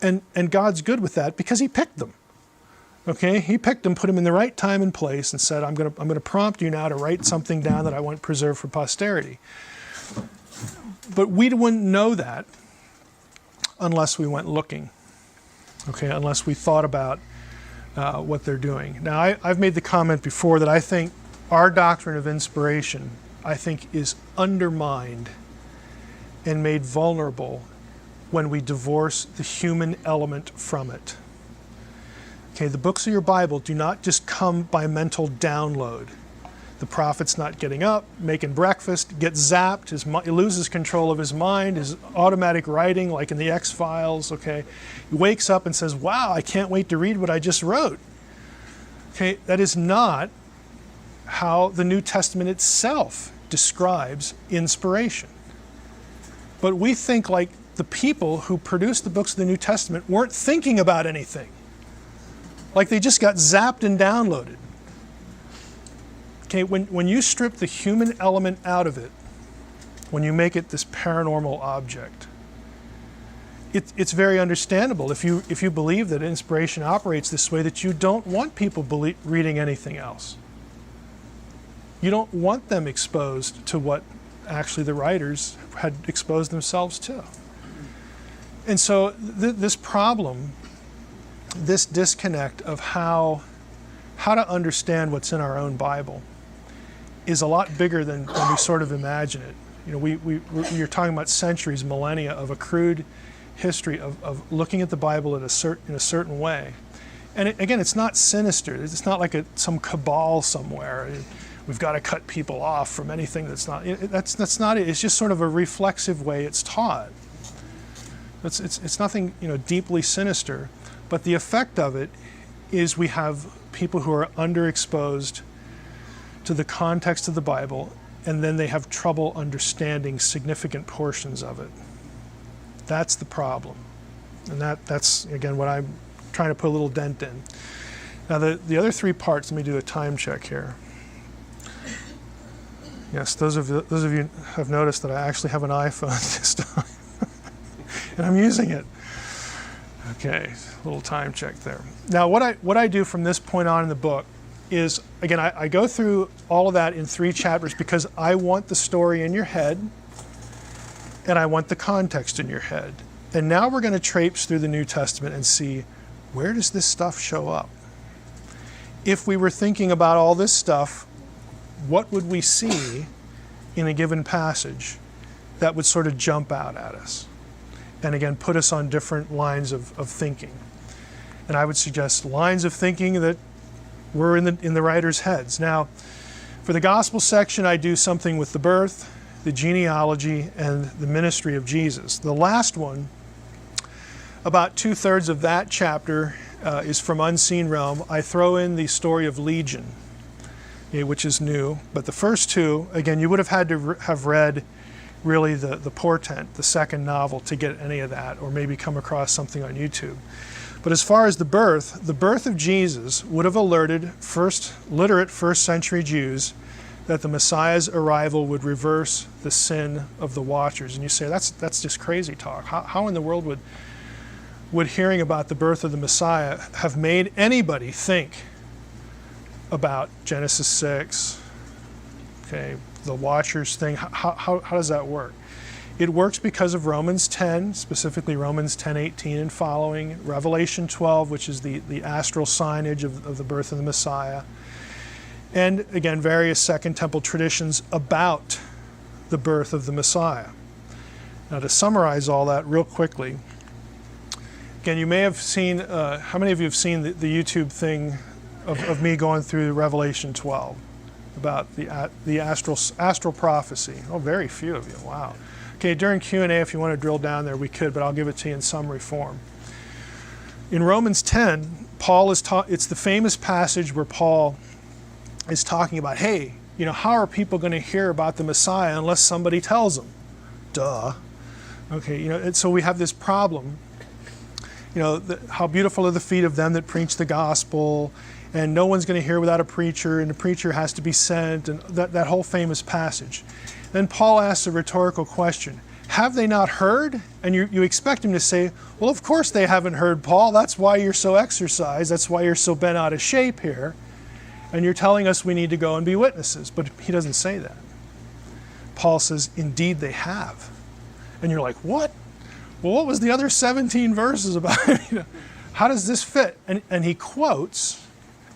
And God's good with that because he picked them. Okay? He picked them, put them in the right time and place, and said, I'm going to prompt you now to write something down that I want preserved for posterity. But we wouldn't know that unless we went looking. Okay? Unless we thought about what they're doing. Now, I've made the comment before that I think our doctrine of inspiration, is undermined and made vulnerable when we divorce the human element from it. Okay, the books of your Bible do not just come by mental download. The prophet's not getting up, making breakfast, gets zapped, he loses control of his mind, his automatic writing, like in the X-Files, okay? He wakes up and says, wow, I can't wait to read what I just wrote. Okay, that is not how the New Testament itself describes inspiration. But we think like the people who produced the books of the New Testament weren't thinking about anything. Like they just got zapped and downloaded. Okay, when you strip the human element out of it, when you make it this paranormal object, it's very understandable if you believe that inspiration operates this way, that you don't want people reading anything else. You don't want them exposed to what actually the writers had exposed themselves to. And so this problem, this disconnect of how to understand what's in our own Bible is a lot bigger than we sort of imagine it. You're talking about centuries, millennia of a crude history of looking at the Bible in a certain way. And again, it's not sinister. It's not like some cabal somewhere. We've got to cut people off from anything that's not. That's not it. It's just sort of a reflexive way it's taught. It's nothing deeply sinister, but the effect of it is we have people who are underexposed to the context of the Bible, and then they have trouble understanding significant portions of it. That's the problem. And that's, again, what I'm trying to put a little dent in. Now, the other three parts, let me do a time check here. Yes, those of you have noticed that I actually have an iPhone this time. And I'm using it. Okay, a little time check there. Now, what I do from this point on in the book is, again, I go through all of that in 3 chapters because I want the story in your head and I want the context in your head. And now we're going to traipse through the New Testament and see, where does this stuff show up? If we were thinking about all this stuff, what would we see in a given passage that would sort of jump out at us? And again, put us on different lines of thinking. And I would suggest lines of thinking that were in the writer's heads. Now, for the gospel section, I do something with the birth, the genealogy, and the ministry of Jesus. The last one, about 2/3 of that chapter is from Unseen Realm. I throw in the story of Legion, which is new. But the first 2, again, you would have had to have read really the Portent, the second novel, to get any of that, or maybe come across something on YouTube. But as far as the birth of Jesus would have alerted literate first century Jews that the Messiah's arrival would reverse the sin of the Watchers. And you say, that's just crazy talk. How in the world would hearing about the birth of the Messiah have made anybody think about Genesis 6, okay, the Watchers thing? How does that work? It works because of Romans 10, specifically Romans 10:18 and following, Revelation 12, which is the astral signage of the birth of the Messiah, and again, various Second Temple traditions about the birth of the Messiah. Now, to summarize all that real quickly, again, you may have seen, how many of you have seen the YouTube thing of me going through Revelation 12 about the astral prophecy? Oh, very few of you, wow. Okay, during Q&A, if you want to drill down there, we could, but I'll give it to you in summary form. In Romans 10, it's the famous passage where Paul is talking about, hey, how are people going to hear about the Messiah unless somebody tells them? Duh. Okay, and so we have this problem. How beautiful are the feet of them that preach the gospel, and no one's going to hear without a preacher, and the preacher has to be sent, and that whole famous passage. Then Paul asks a rhetorical question. Have they not heard? And you expect him to say, well, of course they haven't heard, Paul. That's why you're so exercised. That's why you're so bent out of shape here. And you're telling us we need to go and be witnesses. But he doesn't say that. Paul says, indeed they have. And you're like, what? Well, what was the other 17 verses about? How does this fit? And he quotes,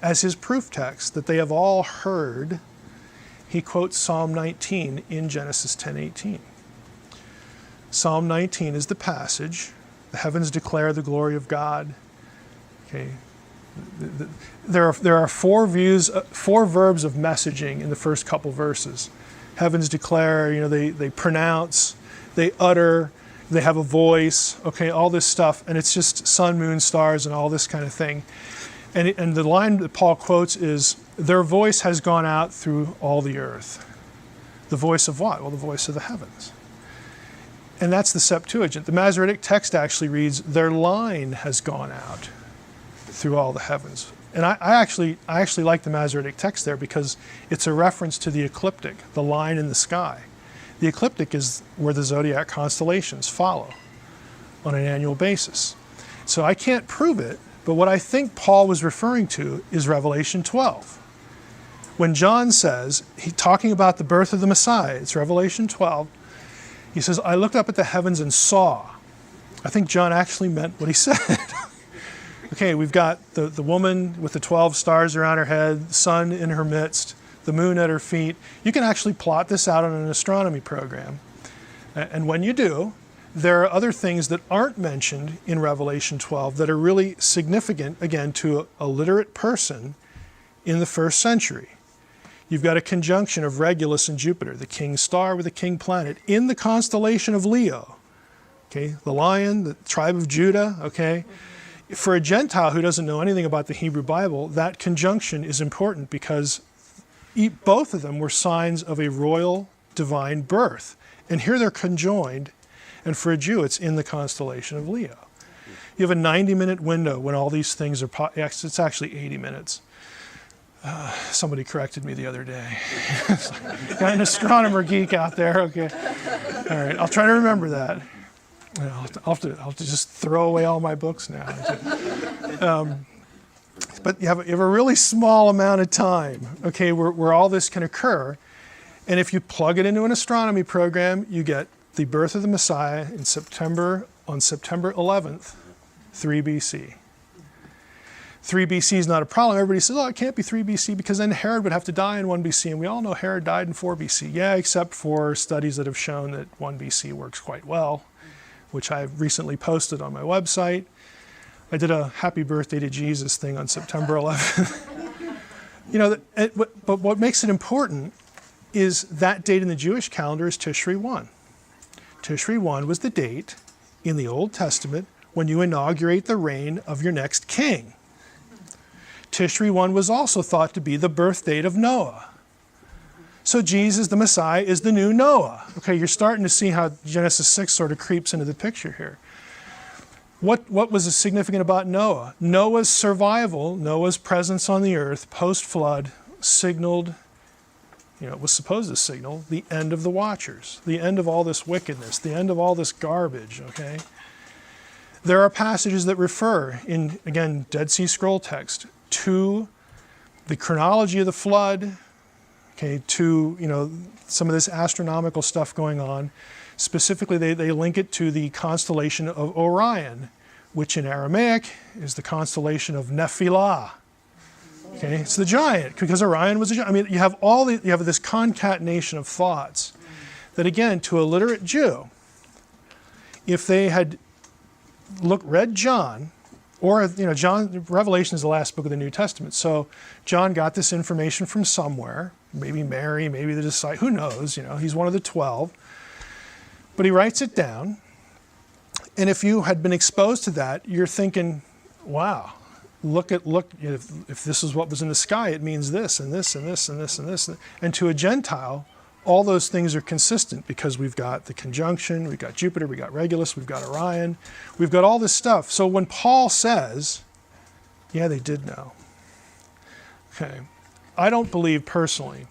as his proof text, that they have all heard. He quotes Psalm 19 in Genesis 10:18. Psalm 19 is the passage. The heavens declare the glory of God. Okay. There are 4 verbs of messaging in the first couple verses. Heavens declare, they pronounce, they utter, they have a voice, okay, all this stuff, and it's just sun, moon, stars, and all this kind of thing. And the line that Paul quotes is, their voice has gone out through all the earth. The voice of what? Well, the voice of the heavens. And that's the Septuagint. The Masoretic text actually reads, their line has gone out through all the heavens. And I actually like the Masoretic text there because it's a reference to the ecliptic, the line in the sky. The ecliptic is where the zodiac constellations follow on an annual basis. So I can't prove it, but what I think Paul was referring to is Revelation 12. When John says, talking about the birth of the Messiah, it's Revelation 12, he says, I looked up at the heavens and saw. I think John actually meant what he said. Okay, we've got the woman with the 12 stars around her head, the sun in her midst, the moon at her feet. You can actually plot this out on an astronomy program. And when you do, there are other things that aren't mentioned in Revelation 12 that are really significant, again, to a literate person in the first century. You've got a conjunction of Regulus and Jupiter, the king star with the king planet, in the constellation of Leo. Okay, the lion, the tribe of Judah, okay? For a Gentile who doesn't know anything about the Hebrew Bible, that conjunction is important because both of them were signs of a royal divine birth. And here they're conjoined, and for a Jew, it's in the constellation of Leo. You have a 90-minute window when all these things are, it's actually 80 minutes. Somebody corrected me the other day. Got an astronomer geek out there, okay. All right, I'll try to remember that. I'll have to just throw away all my books now. But you have a really small amount of time, okay, where all this can occur. And if you plug it into an astronomy program, you get the birth of the Messiah on September 11th, 3 BC. 3 BC is not a problem. Everybody says, oh, it can't be 3 BC because then Herod would have to die in 1 BC. And we all know Herod died in 4 BC. Yeah, except for studies that have shown that 1 BC works quite well, which I've recently posted on my website. I did a happy birthday to Jesus thing on September 11th. But what makes it important is that date in the Jewish calendar is Tishri 1. Tishri 1 was the date in the Old Testament when you inaugurate the reign of your next king. Tishri 1 was also thought to be the birth date of Noah. So Jesus, the Messiah, is the new Noah. Okay, you're starting to see how Genesis 6 sort of creeps into the picture here. What was significant about Noah? Noah's survival, Noah's presence on the earth post-flood signaled, it was supposed to signal the end of the Watchers, the end of all this wickedness, the end of all this garbage, okay? There are passages that refer in, again, Dead Sea Scroll text to the chronology of the flood, okay, to, some of this astronomical stuff going on. Specifically, they link it to the constellation of Orion, which in Aramaic is the constellation of Nephilah. Okay, it's the giant, because Orion was a giant. I mean, you have this concatenation of thoughts that, again, to a literate Jew, if they had read John, or, John, Revelation is the last book of the New Testament, so John got this information from somewhere, maybe Mary, maybe the disciple, who knows, he's one of the 12. But he writes it down, and if you had been exposed to that, you're thinking, wow, look, if this is what was in the sky, it means this, and this, and this, and this, and this. And to a Gentile, all those things are consistent because we've got the conjunction, we've got Jupiter, we've got Regulus, we've got Orion, we've got all this stuff. So when Paul says, yeah, they did know. Okay, I don't believe personally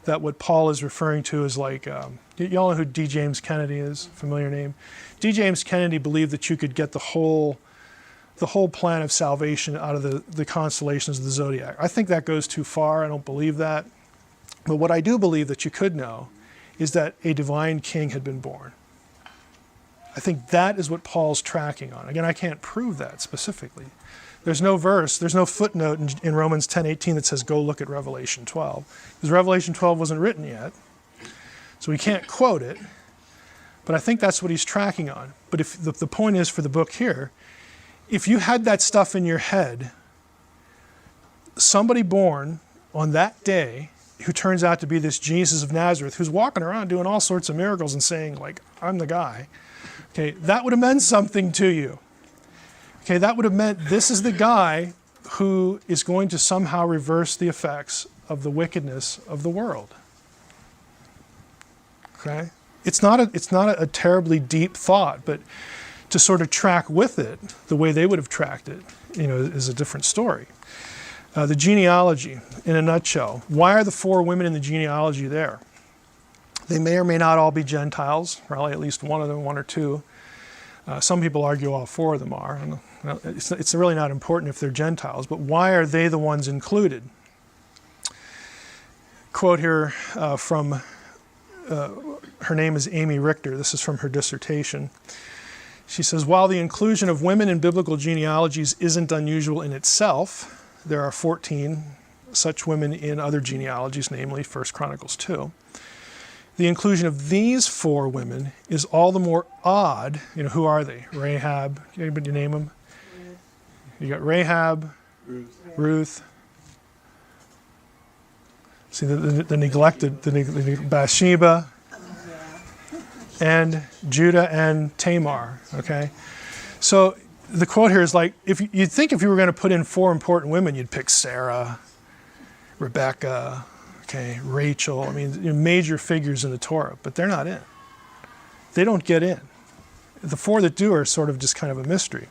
that what Paul is referring to is like, y'all know who D. James Kennedy is? Familiar name? D. James Kennedy believed that you could get the whole plan of salvation out of the constellations of the zodiac. I think that goes too far. I don't believe that. But what I do believe that you could know is that a divine king had been born. I think that is what Paul's tracking on. Again, I can't prove that specifically. There's no verse, there's no footnote in Romans 10:18 that says, go look at Revelation 12. Because Revelation 12 wasn't written yet, so we can't quote it. But I think that's what he's tracking on. But if the point is for the book here, if you had that stuff in your head, somebody born on that day who turns out to be this Jesus of Nazareth, who's walking around doing all sorts of miracles and saying, like, I'm the guy, okay, that would have meant something to you. Okay, that would have meant this is the guy who is going to somehow reverse the effects of the wickedness of the world. Okay? It's not a terribly deep thought, but to sort of track with it the way they would have tracked it, is a different story. The genealogy, in a nutshell. Why are the 4 women in the genealogy there? They may or may not all be Gentiles, probably at least one of them, 1 or 2. Some people argue all 4 of them are. It's really not important if they're Gentiles, but why are they the ones included? Quote here from, her name is Amy Richter. This is from her dissertation. She says, while the inclusion of women in biblical genealogies isn't unusual in itself, there are 14 such women in other genealogies, namely 1 Chronicles 2. The inclusion of these 4 women is all the more odd. Who are they? Rahab. Anybody name them? You got Rahab, Ruth. See the neglected, Bathsheba, and Judah and Tamar. Okay, so the quote here is like, you'd think if you were going to put in 4 important women, you'd pick Sarah, Rebecca. okay, Rachel, I mean, major figures in the Torah, but they're not in. They don't get in. The four that do are sort of just kind of a mystery.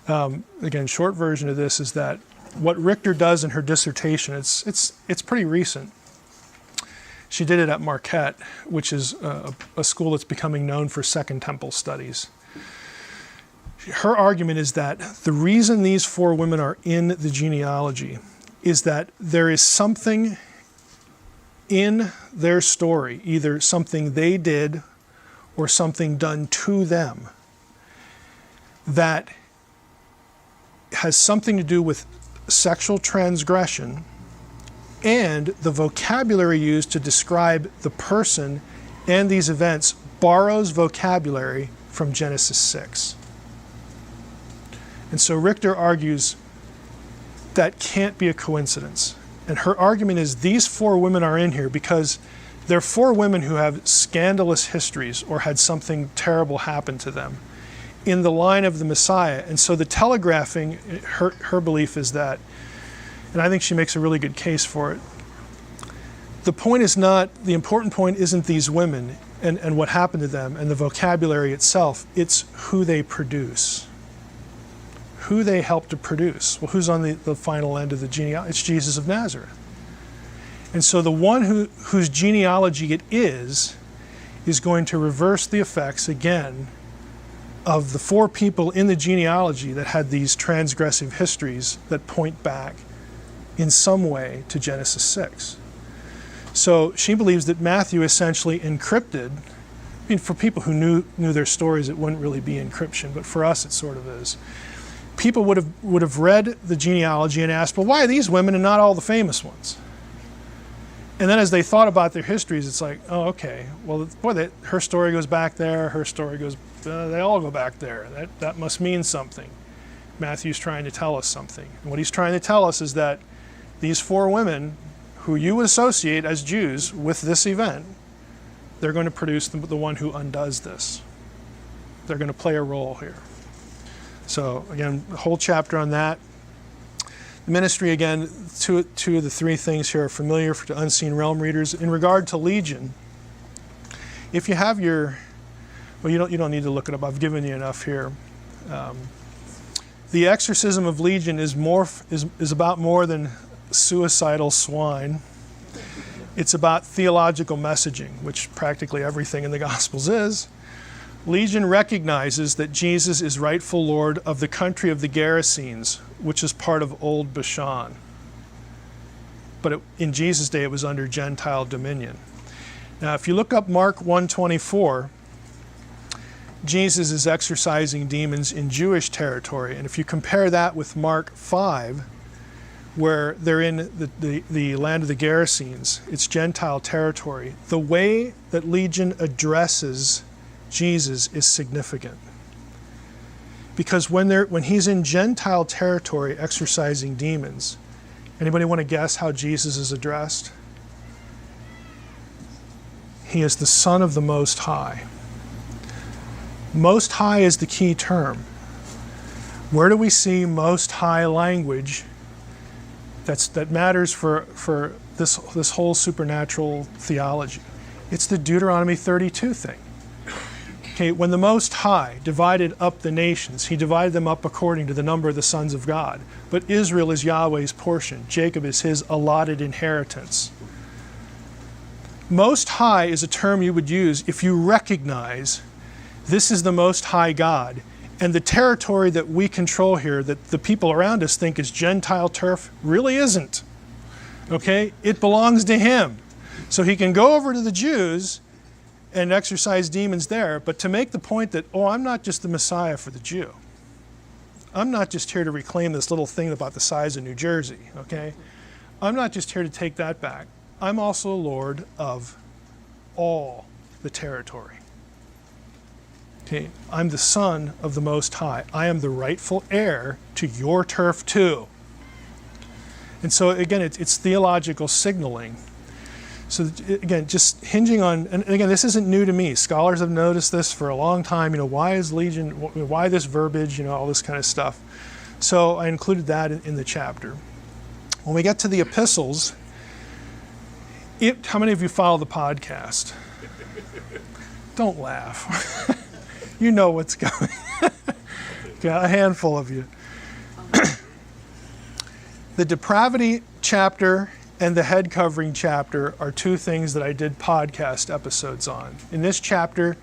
Again, short version of this is that what Richter does in her dissertation, it's pretty recent. She did it at Marquette, which is a school that's becoming known for Second Temple studies. Her argument is that the reason these four women are in the genealogy is that there is something in their story, either something they did or something done to them, that has something to do with sexual transgression and the vocabulary used to describe the person and these events borrows vocabulary from Genesis 6. And so Richter argues that can't be a coincidence. And her argument is these four women are in here because they're four women who have scandalous histories or had something terrible happen to them in the line of the Messiah. And so the telegraphing, her belief is that, and I think she makes a really good case for it, the important point isn't these women and what happened to them and the vocabulary itself, it's who they produce, who they help to produce. Well, who's on the final end of the genealogy? It's Jesus of Nazareth. And so the one whose genealogy it is going to reverse the effects, again, of the four people in the genealogy that had these transgressive histories that point back in some way to Genesis 6. So she believes that Matthew essentially encrypted. I mean, for people who knew their stories, it wouldn't really be encryption, but for us it sort of is. People would have read the genealogy and asked, well, why are these women and not all the famous ones? And then as they thought about their histories, it's like, oh, okay, well, boy, her story goes back there, her story goes, they all go back there. That must mean something. Matthew's trying to tell us something. And what he's trying to tell us is that these four women, who you would associate as Jews with this event, they're going to produce the one who undoes this. They're going to play a role here. So again, the whole chapter on that. The ministry, again, two of the three things here are familiar to Unseen Realm readers. In regard to Legion, if you have your, well, you don't need to look it up. I've given you enough here. The exorcism of Legion is about more than suicidal swine. It's about theological messaging, which practically everything in the Gospels is. Legion recognizes that Jesus is rightful Lord of the country of the Gerasenes, which is part of Old Bashan. But in Jesus' day, it was under Gentile dominion. Now, if you look up Mark 1:24, Jesus is exorcising demons in Jewish territory. And if you compare that with Mark 5, where they're in the land of the Gerasenes, it's Gentile territory, the way that Legion addresses Jesus is significant. Because when he's in Gentile territory exorcising demons, anybody want to guess how Jesus is addressed? He is the Son of the Most High. Most High is the key term. Where do we see Most High language that matters for this whole supernatural theology? It's the Deuteronomy 32 thing. Okay, when the Most High divided up the nations, he divided them up according to the number of the sons of God. But Israel is Yahweh's portion. Jacob is his allotted inheritance. Most High is a term you would use if you recognize this is the Most High God. And the territory that we control here, that the people around us think is Gentile turf, really isn't. Okay? It belongs to him. So he can go over to the Jews and exorcise demons there, but to make the point that, oh, I'm not just the Messiah for the Jew. I'm not just here to reclaim this little thing about the size of New Jersey, okay? I'm not just here to take that back. I'm also Lord of all the territory. Okay, I'm the Son of the Most High. I am the rightful heir to your turf too. And so again, it's theological signaling. So again, just hinging on, and again, this isn't new to me. Scholars have noticed this for a long time. Why is Legion, why this verbiage, all this kind of stuff. So I included that in the chapter. When we get to the epistles, How many of you follow the podcast? Don't laugh. You know what's coming. Got a handful of you. The depravity chapter and the head covering chapter are two things that I did podcast episodes on. In this chapter,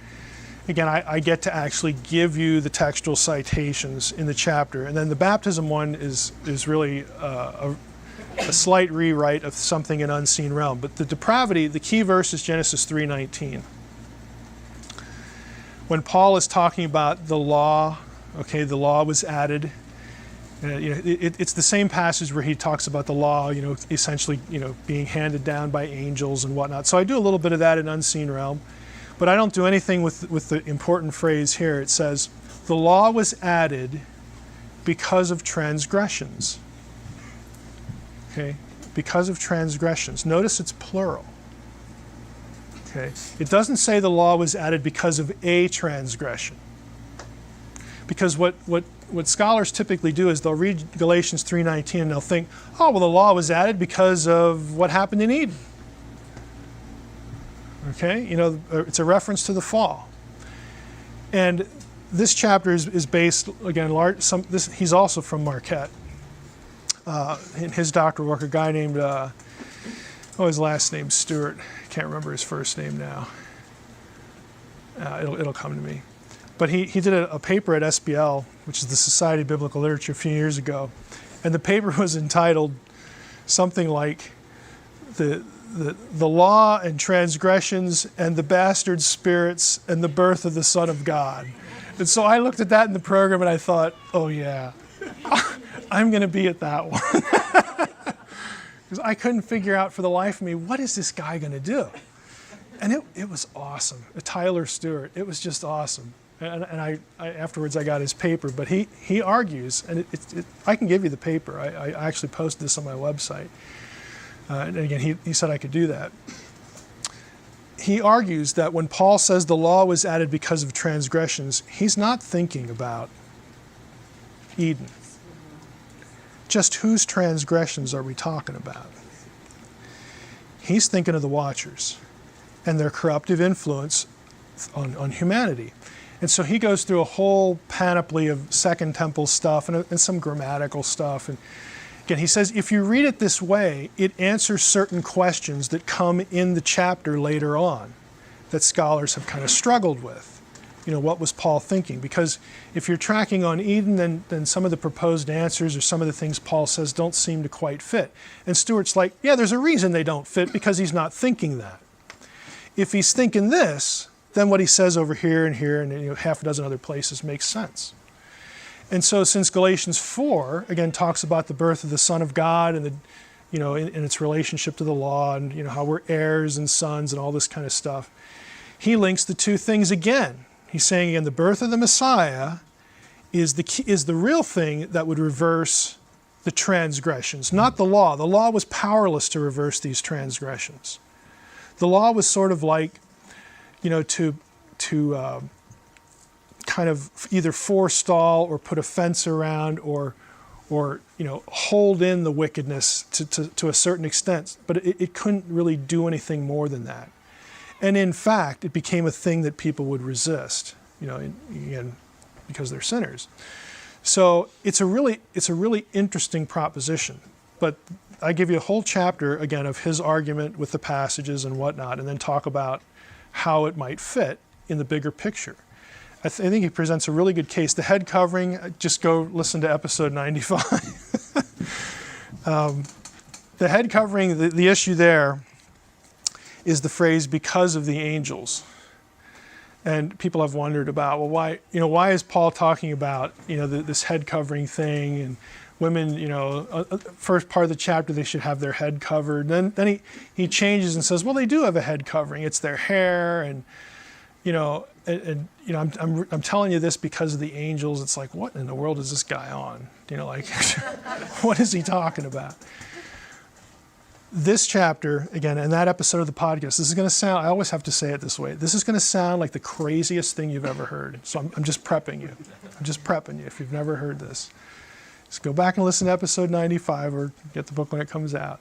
again, I get to actually give you the textual citations in the chapter. And then the baptism one is really a slight rewrite of something in unseen realm. But the depravity, the key verse is Genesis 3:19. When Paul is talking about the law, okay, the law was added. It's the same passage where he talks about the law, essentially, being handed down by angels and whatnot. So I do a little bit of that in unseen realm, but I don't do anything with the important phrase here. It says, the law was added because of transgressions. Okay, because of transgressions. Notice it's plural. Okay, it doesn't say the law was added because of a transgression. Because what scholars typically do is they'll read Galatians 3:19 and they'll think, oh, well, the law was added because of what happened in Eden. Okay, it's a reference to the fall. And this chapter is based, again, he's also from Marquette. In his doctoral work, a guy named, his last name's Stewart. Can't remember his first name now. It'll come to me. But he did a paper at SBL, which is the Society of Biblical Literature, a few years ago. And the paper was entitled something like the law and transgressions and the bastard spirits and the birth of the Son of God. And so I looked at that in the program and I thought, oh yeah, I'm going to be at that one. Because I couldn't figure out for the life of me, what is this guy going to do? And it was awesome. Tyler Stewart, it was just awesome. And I afterwards I got his paper, but he argues, and I can give you the paper. I actually posted this on my website. And again, he said I could do that. He argues that when Paul says the law was added because of transgressions, he's not thinking about Eden. Just whose transgressions are we talking about? He's thinking of the Watchers and their corruptive influence on humanity. And so he goes through a whole panoply of Second Temple stuff and some grammatical stuff. And again, he says, if you read it this way, it answers certain questions that come in the chapter later on that scholars have kind of struggled with. What was Paul thinking? Because if you're tracking on Eden, then some of the proposed answers or some of the things Paul says don't seem to quite fit. And Stewart's like, yeah, there's a reason they don't fit, because he's not thinking that. If he's thinking this, then what he says over here and half a dozen other places makes sense. And so since Galatians 4, again, talks about the birth of the Son of God and in its relationship to the law and how we're heirs and sons and all this kind of stuff, he links the two things again. He's saying again, the birth of the Messiah is the real thing that would reverse the transgressions, not the law. The law was powerless to reverse these transgressions. The law was sort of like, to kind of either forestall or put a fence around or hold in the wickedness to a certain extent, but it couldn't really do anything more than that. And in fact, it became a thing that people would resist, again, because they're sinners. So it's a really interesting proposition. But I give you a whole chapter, again, of his argument with the passages and whatnot, and then talk about how it might fit in the bigger picture. I think he presents a really good case. The head covering, just go listen to episode 95. The head covering, the issue there is the phrase, because of the angels. And people have wondered about, well, why is Paul talking about, this head covering thing, and women, first part of the chapter, they should have their head covered. Then he changes and says, well, they do have a head covering. It's their hair, and I'm telling you this because of the angels. It's like, what in the world is this guy on? What is he talking about? This chapter, again, in that episode of the podcast, this is going to sound, I always have to say it this way, this is going to sound like the craziest thing you've ever heard. So I'm just prepping you. I'm just prepping you if you've never heard this. Just go back and listen to episode 95 or get the book when it comes out.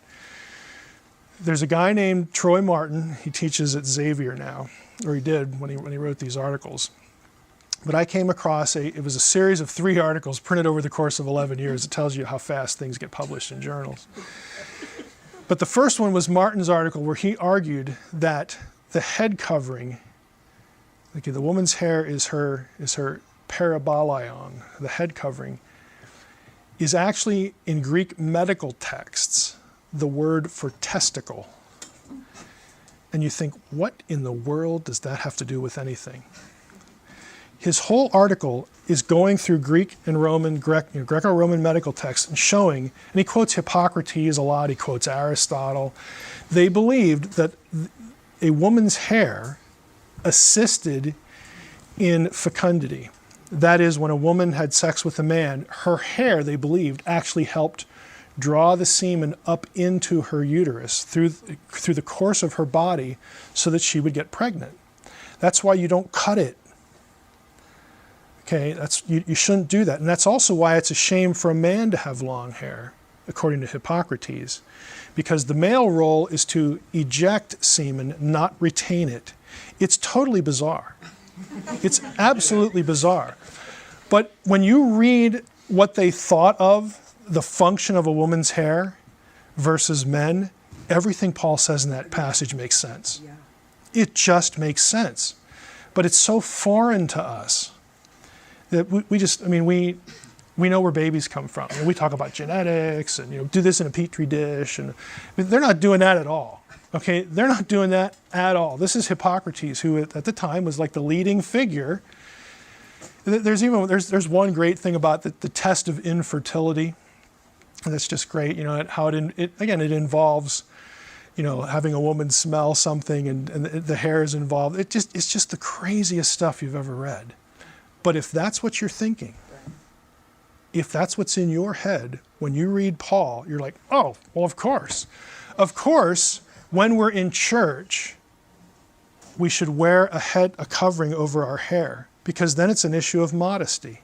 there's a guy named Troy Martin. He teaches at Xavier now, or he did when he wrote these articles. But I came across it was a series of 3 articles printed over the course of 11 years. It tells you how fast things get published in journals. But the first one was Martin's article where he argued that the head covering, okay, the woman's hair is her parabaleion, the head covering, is actually in Greek medical texts the word for testicle. And you think, what in the world does that have to do with anything? His whole article is going through Greek and Roman, Greco-Roman medical texts and showing, and he quotes Hippocrates a lot, he quotes Aristotle. They believed that a woman's hair assisted in fecundity. That is, when a woman had sex with a man, her hair, they believed, actually helped draw the semen up into her uterus through the course of her body so that she would get pregnant. That's why you don't cut it. Okay, you shouldn't do that. And that's also why it's a shame for a man to have long hair, according to Hippocrates, because the male role is to eject semen, not retain it. It's totally bizarre. It's absolutely bizarre. But when you read what they thought of the function of a woman's hair versus men, everything Paul says in that passage makes sense. Yeah. It just makes sense. But it's so foreign to us that we know where babies come from. We talk about genetics and do this in a petri dish, and they're not doing that at all. Okay, they're not doing that at all. This is Hippocrates, who at the time was like the leading figure. There's one great thing about the test of infertility. That's just great. How it involves having a woman smell something and the hair is involved. It's just the craziest stuff you've ever read. But if that's what you're thinking, if that's what's in your head, when you read Paul, you're like, oh, well, of course. Of course, when we're in church, we should wear a covering over our hair, because then it's an issue of modesty.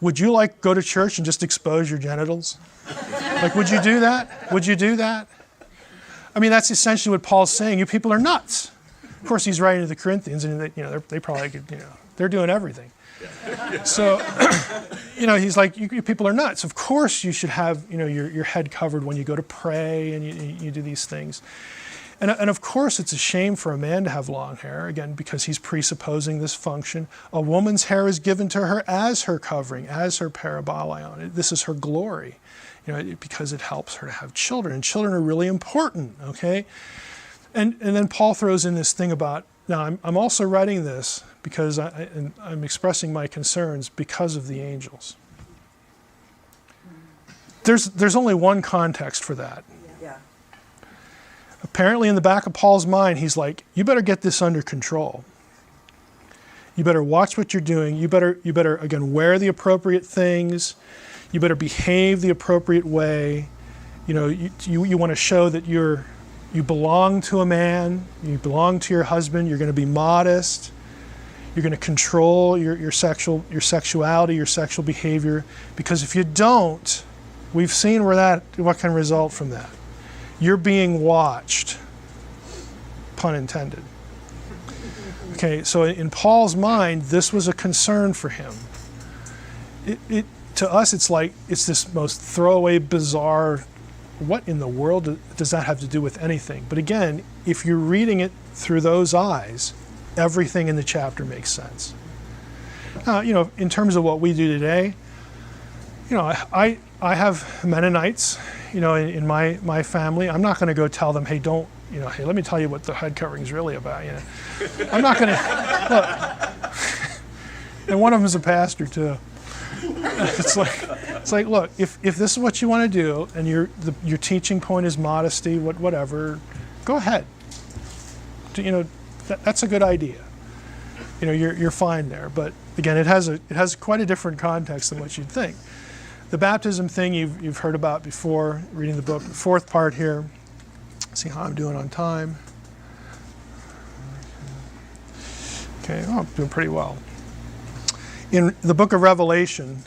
Would you go to church and just expose your genitals? Would you do that? Would you do that? I mean, that's essentially what Paul's saying. You people are nuts. Of course, he's writing to the Corinthians, and they probably could, they're doing everything. So, he's like, you people are nuts. Of course, you should have, your head covered when you go to pray and you do these things. And of course, it's a shame for a man to have long hair, again, because he's presupposing this function. A woman's hair is given to her as her covering, as her parabaleion. This is her glory, because it helps her to have children. And children are really important, okay? And then Paul throws in this thing about, now I'm also writing this because I'm expressing my concerns because of the angels. There's only one context for that. Yeah. Apparently in the back of Paul's mind, he's like, you better get this under control. You better watch what you're doing. You better again, wear the appropriate things. You better behave the appropriate way. You want to show that you belong to a man, you belong to your husband, you're going to be modest, you're going to control your sexuality, your sexual behavior, because if you don't, we've seen what can result from that. You're being watched, pun intended. Okay, so in Paul's mind, this was a concern for him. To us, it's this most throwaway, bizarre, what in the world does that have to do with anything? But again, if you're reading it through those eyes, everything in the chapter makes sense. In terms of what we do today, I have Mennonites, in my family. I'm not going to go tell them, hey, hey, let me tell you what the head covering is really about. I'm not going to, look, and one of them is a pastor too. It's like, look, if this is what you want to do, and your teaching point is modesty, whatever, go ahead. That's a good idea. You're fine there. But again, it has quite a different context than what you'd think. The baptism thing you've heard about before, reading the book. The fourth part here. See how I'm doing on time. Okay, I'm doing pretty well. In the book of Revelation,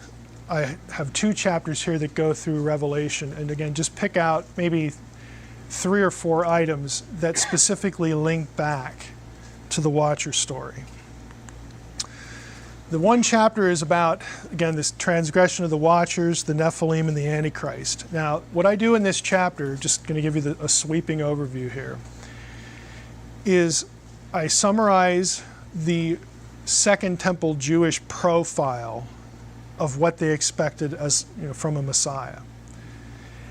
I have 2 chapters here that go through Revelation, and again, just pick out maybe 3 or 4 items that specifically link back to the Watcher story. The one chapter is about, again, this transgression of the Watchers, the Nephilim, and the Antichrist. Now, what I do in this chapter, just going to give you a sweeping overview here, is I summarize the Second Temple Jewish profile of what they expected as, from a Messiah.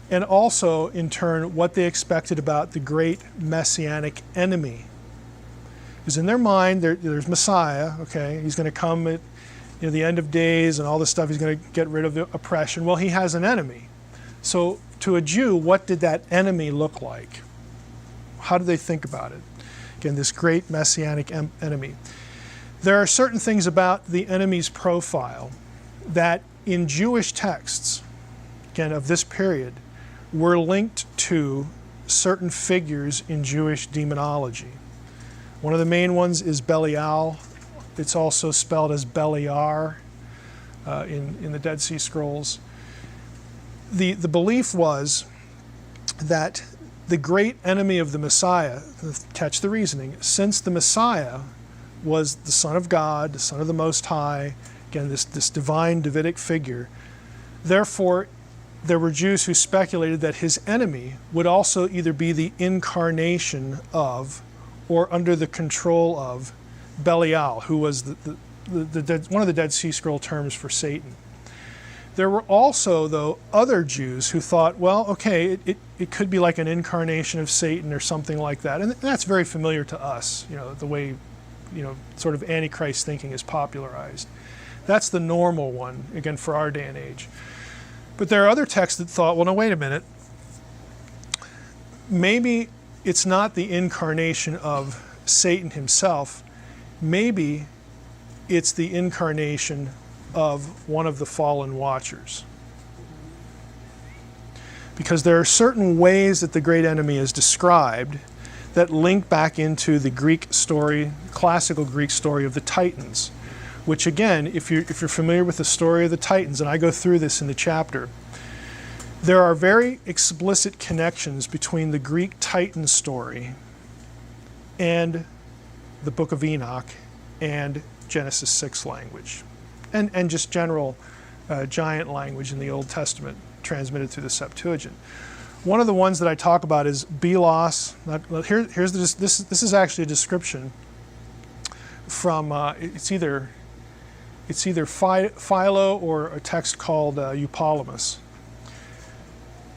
And also, in turn, what they expected about the great messianic enemy. Because in their mind, there's Messiah, okay? He's going to come at the end of days and all this stuff. He's going to get rid of the oppression. Well, he has an enemy. So to a Jew, what did that enemy look like? How did they think about it? Again, this great messianic enemy. There are certain things about the enemy's profile that in Jewish texts, again, of this period, were linked to certain figures in Jewish demonology. One of the main ones is Belial. It's also spelled as Beliar in the Dead Sea Scrolls. The belief was that the great enemy of the Messiah, catch the reasoning, since the Messiah was the Son of God, the Son of the Most High, again, this divine Davidic figure, therefore there were Jews who speculated that his enemy would also either be the incarnation of or under the control of Belial, who was one of the Dead Sea Scroll terms for Satan. There were also, though, other Jews who thought, well, okay, it could be like an incarnation of Satan or something like that. And that's very familiar to us, the way, sort of Antichrist thinking is popularized. That's the normal one, again, for our day and age. But there are other texts that thought, well, no, wait a minute. Maybe it's not the incarnation of Satan himself. Maybe it's the incarnation of one of the fallen Watchers. Because there are certain ways that the great enemy is described that link back into the Greek story, classical Greek story of the Titans, which again, if you're familiar with the story of the Titans, and I go through this in the chapter, there are very explicit connections between the Greek Titan story and the book of Enoch and Genesis 6 language, and just general giant language in the Old Testament transmitted through the Septuagint. One of the ones that I talk about is Belos. This is actually a description from it's either Philo or a text called Eupolemus.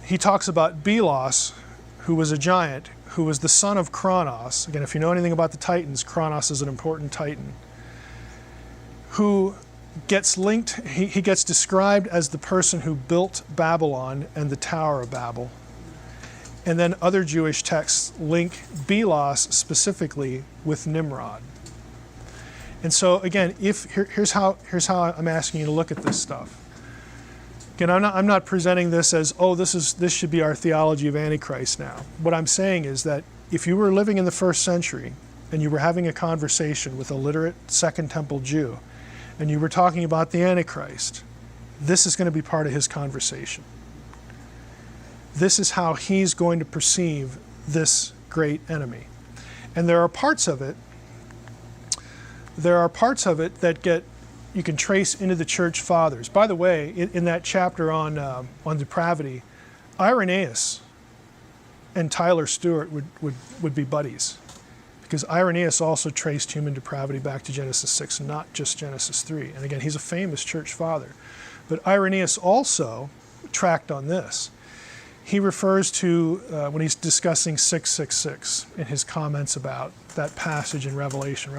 He talks about Belos, who was a giant, who was the son of Kronos. Again, if you know anything about the Titans, Kronos is an important Titan, who gets linked, he gets described as the person who built Babylon and the Tower of Babel. And then other Jewish texts link Belos specifically with Nimrod. And so again, here's how I'm asking you to look at this stuff. Again, I'm not presenting this as, oh, this should be our theology of Antichrist now. What I'm saying is that if you were living in the first century and you were having a conversation with a literate Second Temple Jew and you were talking about the Antichrist, this is going to be part of his conversation. This is how he's going to perceive this great enemy. And there are parts of it that you can trace into the church fathers. By the way, in that chapter on depravity, Irenaeus and Tyler Stewart would be buddies, because Irenaeus also traced human depravity back to Genesis 6, not just Genesis 3. And again, he's a famous church father. But Irenaeus also tracked on this. He refers to, when he's discussing 666 in his comments about that passage in Revelation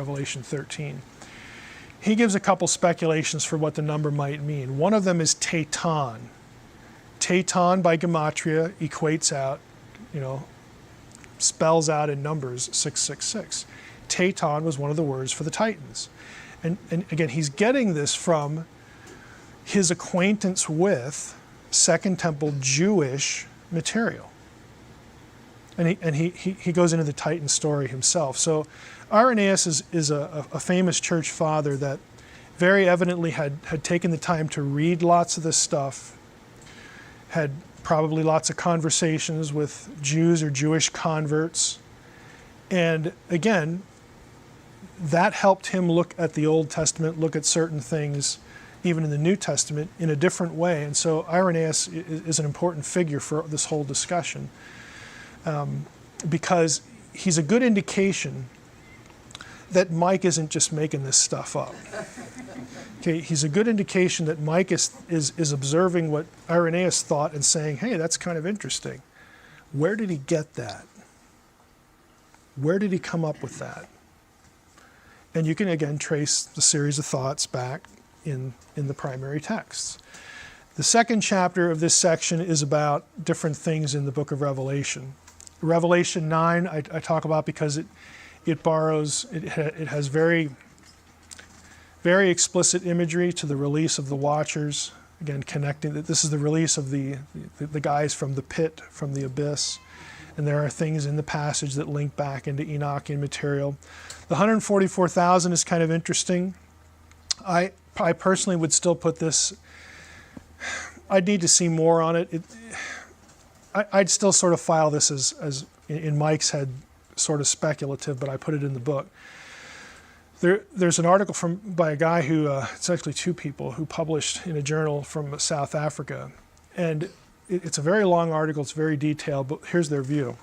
13, he gives a couple speculations for what the number might mean. One of them is Teitan. Teitan by gematria equates out, spells out in numbers 666. Teitan was one of the words for the Titans. And again, he's getting this from his acquaintance with Second Temple Jewish material. And he goes into the Titan story himself. So Irenaeus is a famous church father that very evidently had taken the time to read lots of this stuff, had probably lots of conversations with Jews or Jewish converts. And again, that helped him look at the Old Testament, look at certain things, even in the New Testament, in a different way. And so Irenaeus is an important figure for this whole discussion, because he's a good indication that Mike isn't just making this stuff up. Okay, he's a good indication that Mike is observing what Irenaeus thought and saying, hey, that's kind of interesting. Where did he get that? Where did he come up with that? And you can, again, trace the series of thoughts back in the primary texts. The second chapter of this section is about different things in the book of Revelation. Revelation 9 I talk about because it borrows, it has very, very explicit imagery to the release of the Watchers. Again, connecting that this is the release of the guys from the pit, from the abyss. And there are things in the passage that link back into Enochian material. The 144,000 is kind of interesting. I personally would still put this, I'd need to see more on it. I'd still sort of file this as in Mike's head, sort of speculative, but I put it in the book. There's an article by a guy who, it's actually two people, who published in a journal from South Africa. And it's a very long article, it's very detailed, but here's their view.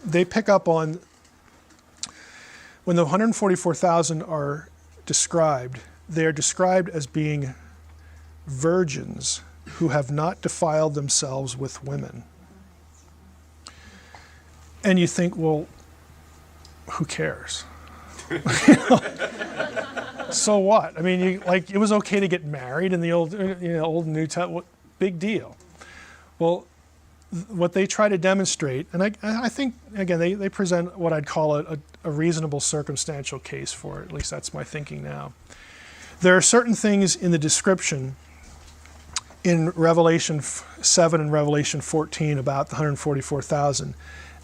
They pick up on, when the 144,000 are described, they are described as being virgins who have not defiled themselves with women. And you think, well, who cares? So what? I mean, it was okay to get married in the Old and New Testament. Big deal. Well, what they try to demonstrate, and I think, again, they present what I'd call a reasonable circumstantial case for it. At least that's my thinking now. There are certain things in the description in Revelation 7 and Revelation 14 about the 144,000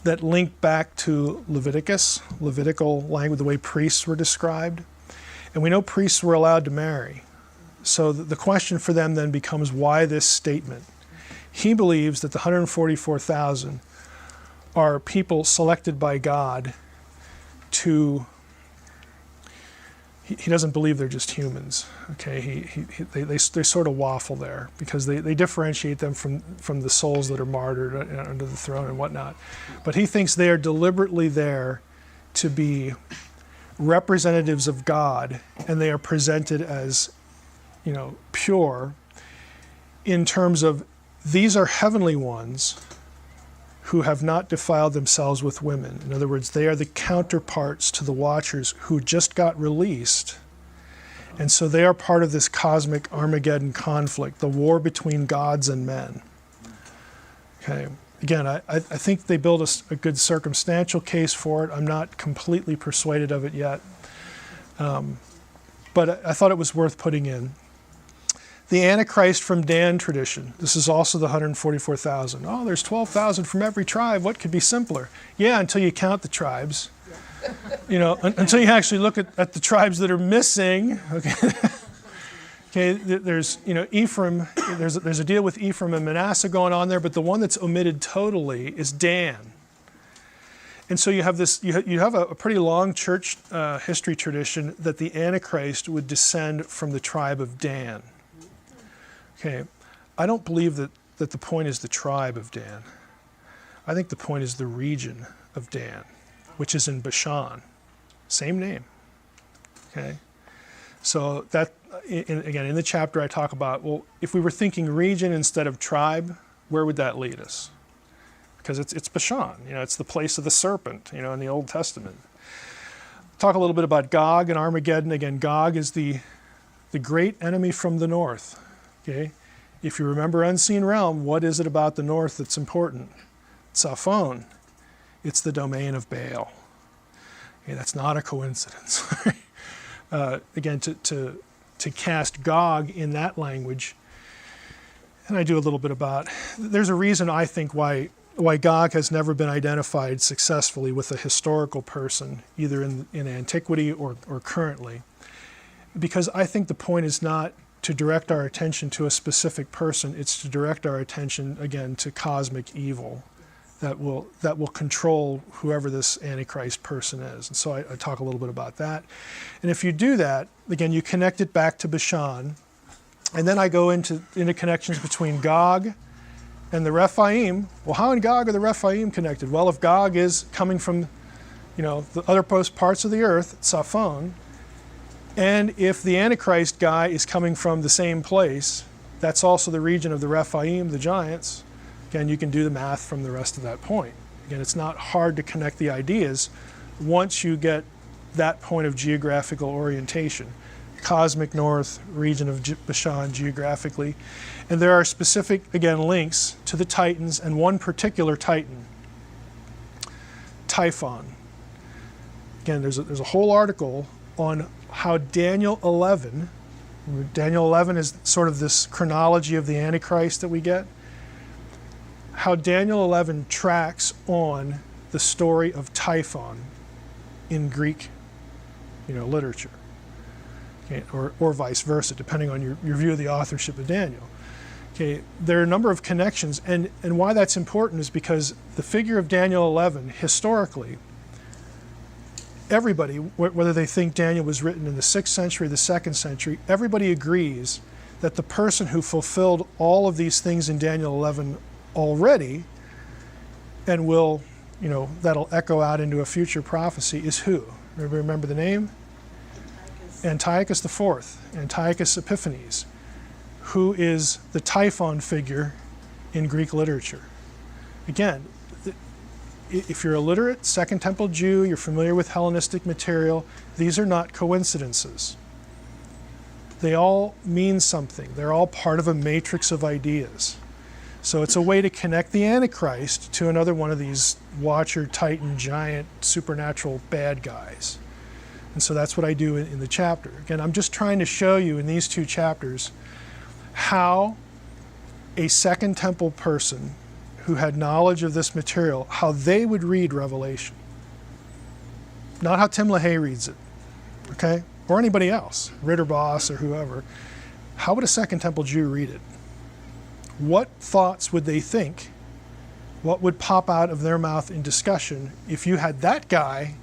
that link back to Levitical language, the way priests were described. And we know priests were allowed to marry. So the question for them then becomes, why this statement? He believes that the 144,000 are people selected by God to, he doesn't believe they're just humans. Okay, they sort of waffle there because they differentiate them from the souls that are martyred under the throne and whatnot. But he thinks they are deliberately there to be representatives of God, and they are presented as, pure in terms of these are heavenly ones who have not defiled themselves with women. In other words, they are the counterparts to the Watchers who just got released. And so they are part of this cosmic Armageddon conflict, the war between gods and men. Okay. Again, I think they build a good circumstantial case for it. I'm not completely persuaded of it yet. But I thought it was worth putting in. The Antichrist from Dan tradition. This is also the 144,000. Oh, there's 12,000 from every tribe. What could be simpler? Yeah, until you count the tribes. Until you actually look at the tribes that are missing. Okay. Okay, there's Ephraim. There's a deal with Ephraim and Manasseh going on there, but the one that's omitted totally is Dan. And so you have this. You have a pretty long church history tradition that the Antichrist would descend from the tribe of Dan. Okay, I don't believe that the point is the tribe of Dan. I think the point is the region of Dan, which is in Bashan. Same name. Okay, so that, again, in the chapter I talk about, well, if we were thinking region instead of tribe, where would that lead us? Because it's Bashan, it's the place of the serpent, in the Old Testament. Talk a little bit about Gog and Armageddon. Again, Gog is the great enemy from the north. Okay, if you remember Unseen Realm, what is it about the north that's important? Saphon. It's the domain of Baal. Okay, that's not a coincidence. Again, to cast Gog in that language, and I do a little bit about. There's a reason I think why Gog has never been identified successfully with a historical person, either in antiquity or currently, because I think the point is not to direct our attention to a specific person. It's to direct our attention, again, to cosmic evil that will control whoever this Antichrist person is. And so I talk a little bit about that. And if you do that, again, you connect it back to Bashan, and then I go into connections between Gog and the Rephaim. Well, how in Gog are the Rephaim connected? Well, if Gog is coming from, the other parts of the earth, Saphon, and if the Antichrist guy is coming from the same place, that's also the region of the Rephaim, the giants. Again, you can do the math from the rest of that point. Again, it's not hard to connect the ideas once you get that point of geographical orientation. Cosmic north, region of Bashan geographically. And there are specific, again, links to the Titans and one particular Titan, Typhon. Again, there's a whole article on how Daniel 11 is sort of this chronology of the Antichrist that we get, how Daniel 11 tracks on the story of Typhon in Greek literature, okay, or vice versa, depending on your view of the authorship of Daniel. Okay, there are a number of connections, and why that's important is because the figure of Daniel 11, historically, everybody, whether they think Daniel was written in the 6th century or the 2nd century, everybody agrees that the person who fulfilled all of these things in Daniel 11 already, and will, that'll echo out into a future prophecy, is who? Remember the name? Antiochus IV, Antiochus Epiphanes, who is the Typhon figure in Greek literature. Again, if you're a literate Second Temple Jew, you're familiar with Hellenistic material, these are not coincidences. They all mean something. They're all part of a matrix of ideas. So it's a way to connect the Antichrist to another one of these Watcher, Titan, giant, supernatural bad guys. And so that's what I do in the chapter. Again, I'm just trying to show you in these 2 chapters how a Second Temple person who had knowledge of this material, how they would read Revelation. Not how Tim LaHaye reads it, okay? Or anybody else, Ritterboss or whoever. How would a Second Temple Jew read it? What thoughts would they think? What would pop out of their mouth in discussion if you had that guy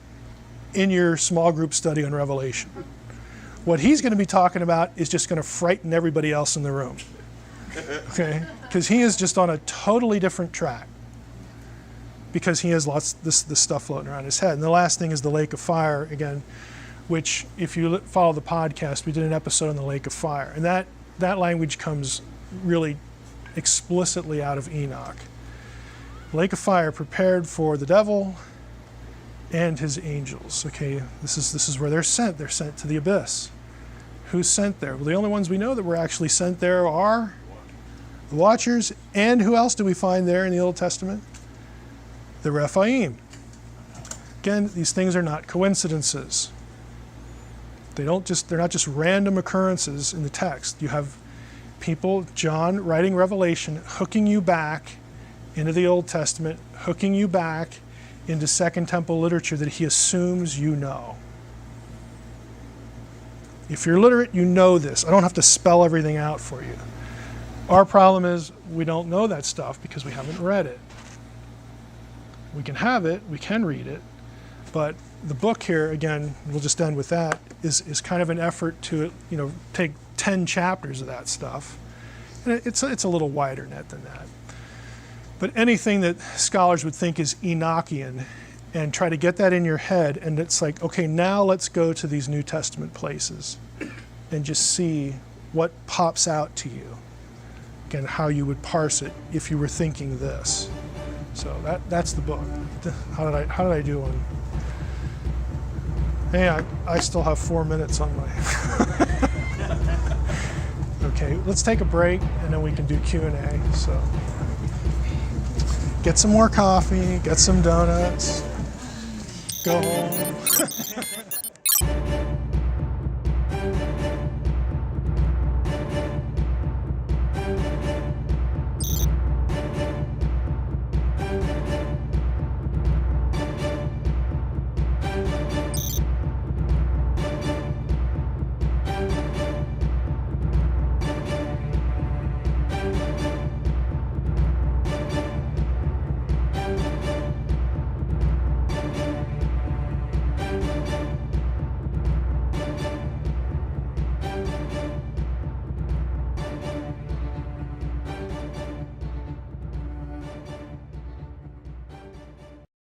in your small group study on Revelation? What he's going to be talking about is just going to frighten everybody else in the room. Okay? Because he is just on a totally different track. Because he has lots of this stuff floating around his head. And the last thing is the lake of fire, again, which if you follow the podcast, we did an episode on the lake of fire. And that language comes really explicitly out of Enoch. Lake of fire prepared for the devil and his angels. Okay, this is where they're sent. They're sent to the abyss. Who's sent there? Well, the only ones we know that were actually sent there are the Watchers, and who else do we find there in the Old Testament? The Rephaim. Again, these things are not coincidences. They're not just random occurrences in the text. You have people, John writing Revelation, hooking you back into the Old Testament, hooking you back into Second Temple literature that he assumes you know. If you're literate, you know this. I don't have to spell everything out for you. Our problem is we don't know that stuff because we haven't read it. We can have it, we can read it, but the book here, again, we'll just end with that, is kind of an effort to, take 10 chapters of that stuff. And it's a little wider net than that. But anything that scholars would think is Enochian, and try to get that in your head, and it's like, okay, now let's go to these New Testament places and just see what pops out to you. Again, how you would parse it if you were thinking this. So that's the book. How did I do on? Hey, I still have 4 minutes on my. Okay, let's take a break and then we can do Q&A. So get some more coffee, get some donuts, go home.